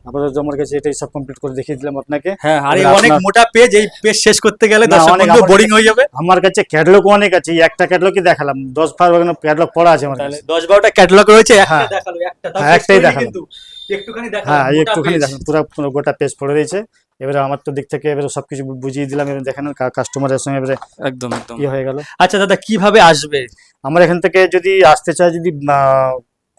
A: আপাতত আমার কাছে এটাই সব কমপ্লিট করে দেখিয়ে দিলাম আপনাকে।
B: হ্যাঁ, আর এই
A: এবার
B: অনেক
A: আপনার-
B: মোটা পেজ, এই পেজ শেষ করতে গেলে
A: না,
B: দর্শক
A: অনেক
B: বন্ধু
A: আমার-
B: বোরিং হয়ে যাবে।
A: আমার কাছে ক্যাটালগ অনেক আছে, এই একটা ক্যাটালগই দেখালাম, 10-12 ক্যাটালগ পড়া আছে আমার
B: তাহলে
A: কাছে।
B: 10-12টা ক্যাটালগ রয়েছে, একটা
A: হ্যাঁ।
B: দেখালো, একটা তাও
A: হ্যাঁ,
B: শেষ
A: একটাই
B: করিনি
A: দেখালাম।
B: কিন্তু একটুখানি
A: হ্যাঁ,
B: দেখালাম,
A: এই
B: মোটা
A: একটুখানি
B: page।
A: দেখেন, পুরো গোটা পেজ পড়ে রয়েছে। এবারে আমার তো দিক থেকে এবারে সবকিছু বুঝিয়ে দিলাম, এবারে দেখেন কাস্টমারের সঙ্গে এবারে
B: একদম একদম।
A: কি হয়ে গেল।
B: আচ্ছা দাদা, কিভাবে আসবে?
A: আমার এখান থেকে যদি আসতে চায়, যদি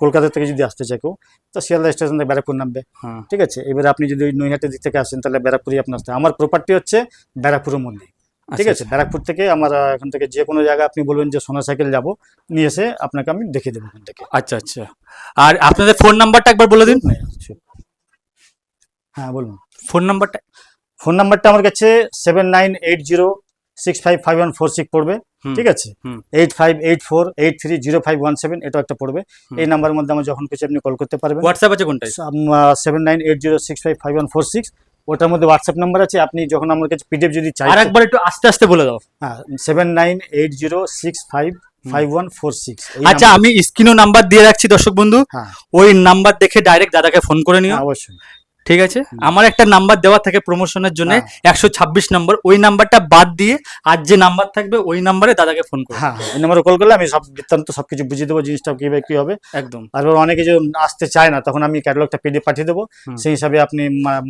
A: কলকাতা থেকে যদি আসতে চায় কেউ, তো শিয়ালদা স্টেশন থেকে ব্যারাকপুর নামবে,
B: হ্যাঁ,
A: ঠিক আছে। এবারে আপনি যদি ওই নৈহাটির দিক থেকে আসেন, তাহলে ব্যারাকপুরই আপনার আসতে হবে। আমার প্রপার্টি হচ্ছে ব্যারাকপুরের মধ্যে, ঠিক
B: আচ্ছা,
A: আছে। ব্যারাকপুর থেকে আমার এখান থেকে যে কোনো জায়গায় আপনি বলবেন যে সোনা সাইকেল যাবো, নিয়ে এসে আপনাকে আমি দেখিয়ে দেবো এখান থেকে।
B: আচ্ছা আচ্ছা। আর আপনাদের ফোন নাম্বারটা একবার বলে দিন।
A: হ্যাঁ, বলুন।
B: ফোন নাম্বারটা।
A: ফোন নাম্বারটা আমার কাছে 7980655146 পড়বে,
B: হুম,
A: ঠিক আছে।
B: হুম।
A: 8584830517 এটা একটা পড়বে।
B: হুম।
A: এই নাম্বারের মধ্যে আমার যখন কিছু আপনি কল করতে পারবেন।
B: হোয়াটসঅ্যাপ আছে কোনটায়?
A: 7980655146, ওটার মধ্যে হোয়াটসঅ্যাপ নাম্বার আছে। আপনি যখন আমার কাছে পিডিএফ যদি চাই,
B: আর একবার একটু আস্তে আস্তে বলে দাও।
A: হ্যাঁ, 7980655146।
B: আচ্ছা, আমি স্ক্রিনও নাম্বার দিয়ে রাখছি দর্শক বন্ধু,
A: হ্যাঁ,
B: ওই নাম্বার দেখে ডাইরেক্ট দাদাকে ফোন করে নিও।
A: হ্যাঁ, অবশ্যই।
B: ঠিক আছে। আমার একটা নাম্বার দেওয়া থাকে প্রমোশনের জন্য,
A: হ্যাঁ।
B: 126 নম্বর, ওই নাম্বারটা বাদ দিয়ে আর যে নাম্বার থাকবে ওই নাম্বারে দাদাকে ফোন করো।
A: হ্যাঁ, এই নাম্বারে কল করলে আমি সব বৃত্তান্ত সবকিছু বুঝিয়ে দেবো, জিনিসটা কিভাবে কি হবে।
B: একদম।
A: আর অনেকে যে আসতে চায় না, তখন আমি ক্যাটালগটা পিডিএফ পাঠিয়ে দেবো।
B: হুম।
A: সেই হিসাবে আপনি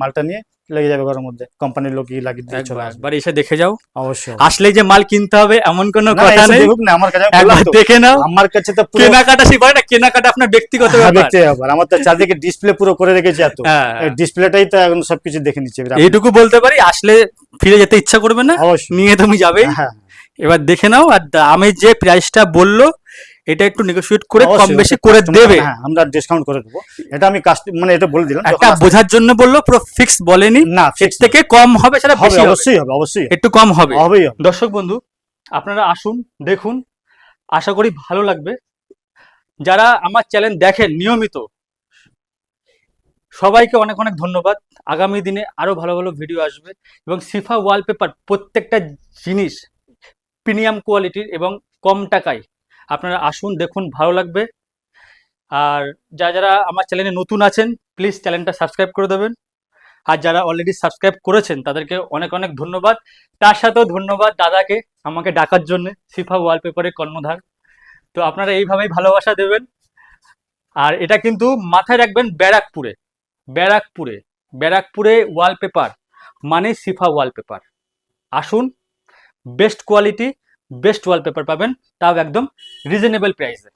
A: মালটা নিয়ে লেগে যাবে ঘরের মধ্যে, কোম্পানির লোকই লাগিয়ে দিয়ে চলে আসবে।
B: একবার এসে দেখে যাও।
A: অবশ্যই।
B: আসলেই যে মাল কিনতে হবে এমন কোনো
A: না,
B: কথা
A: এসে
B: নেই,
A: দেখুক না, আমার কাছে আমি বললাম
B: একবার
A: তো,
B: দেখে নাও।
A: আমার কাছে তো পুরো
B: কেনাকাটা সে করে না, কেনাকাটা আপনার ব্যক্তিগত
A: হ্যাঁ,
B: ব্যাপার।
A: দেখতে হবে। আমার তো চারদিকে ডিসপ্লে পুরো করে রেখেছি, এত
B: হ্যাঁ,
A: ডিসপ্লেটাই তো এখন সবকিছু দেখে নিচ্ছে এবার আপনি।
B: এইটুকু বলতে পারি, আসলে ফিরে যেতে ইচ্ছা করবে না,
A: অবশ্যই।
B: নিয়ে তুমি যাবেই।
A: হ্যাঁ,
B: এবার দেখে নাও। আর আমি যে প্রাইসটা বললো এটা একটু নেগোশিয়েট করে কম
A: অবশ্যই,
B: বেশি
A: ওটা
B: করে
A: customer-
B: দেবে।
A: হ্যাঁ, আমরা ডিসকাউন্ট করে দেবো। এটা আমি মানে এটা বলে দিলাম,
B: একটা
A: যখন
B: বোঝার জন্য বললো, পুরো ফিক্স বলেনি।
A: না,
B: এর
A: ফিক্স
B: থেকে কম হবে সেটা
A: হবে,
B: বেশি হবে,
A: অবশ্যই হবে, অবশ্যই
B: একটু কম হবে।
A: হবেই হবে।
B: দর্শক বন্ধু, আপনারা আসুন, দেখুন, আশা করি ভালো লাগবে। যারা আমার চ্যানেল দেখেন নিয়মিত, সবাইকে অনেক অনেক ধন্যবাদ। আগামী দিনে আরো ভালো ভালো ভিডিও আসবে, এবং শিফা ওয়ালপেপার প্রত্যেকটা জিনিস প্রিমিয়াম কোয়ালিটির এবং কম টাকায়। আপনারা আসুন, দেখুন, ভালো লাগবে। আর যারা আমার চ্যানেলে নতুন আছেন, প্লিজ চ্যানেলটা সাবস্ক্রাইব করে দেবেন। আর যারা অলরেডি সাবস্ক্রাইব করেছেন তাদেরকে অনেক অনেক ধন্যবাদ। তার সাথেও ধন্যবাদ দাদাকে আমাকে ডাকার জন্য, শিফা ওয়ালপেপারের কর্ণধার। তো আপনারা এইভাবেই ভালোবাসা দেবেন। আর এটা কিন্তু মাথায় রাখবেন, ব্যারাকপুরে ব্যারাকপুরে ব্যারাকপুরে ওয়ালপেপার মানে শিফা ওয়ালপেপার। আসুন, বেস্ট কোয়ালিটি, বেস্ট ওয়ালপেপার পাবেন, তাও একদম রিজনেবল প্রাইসে।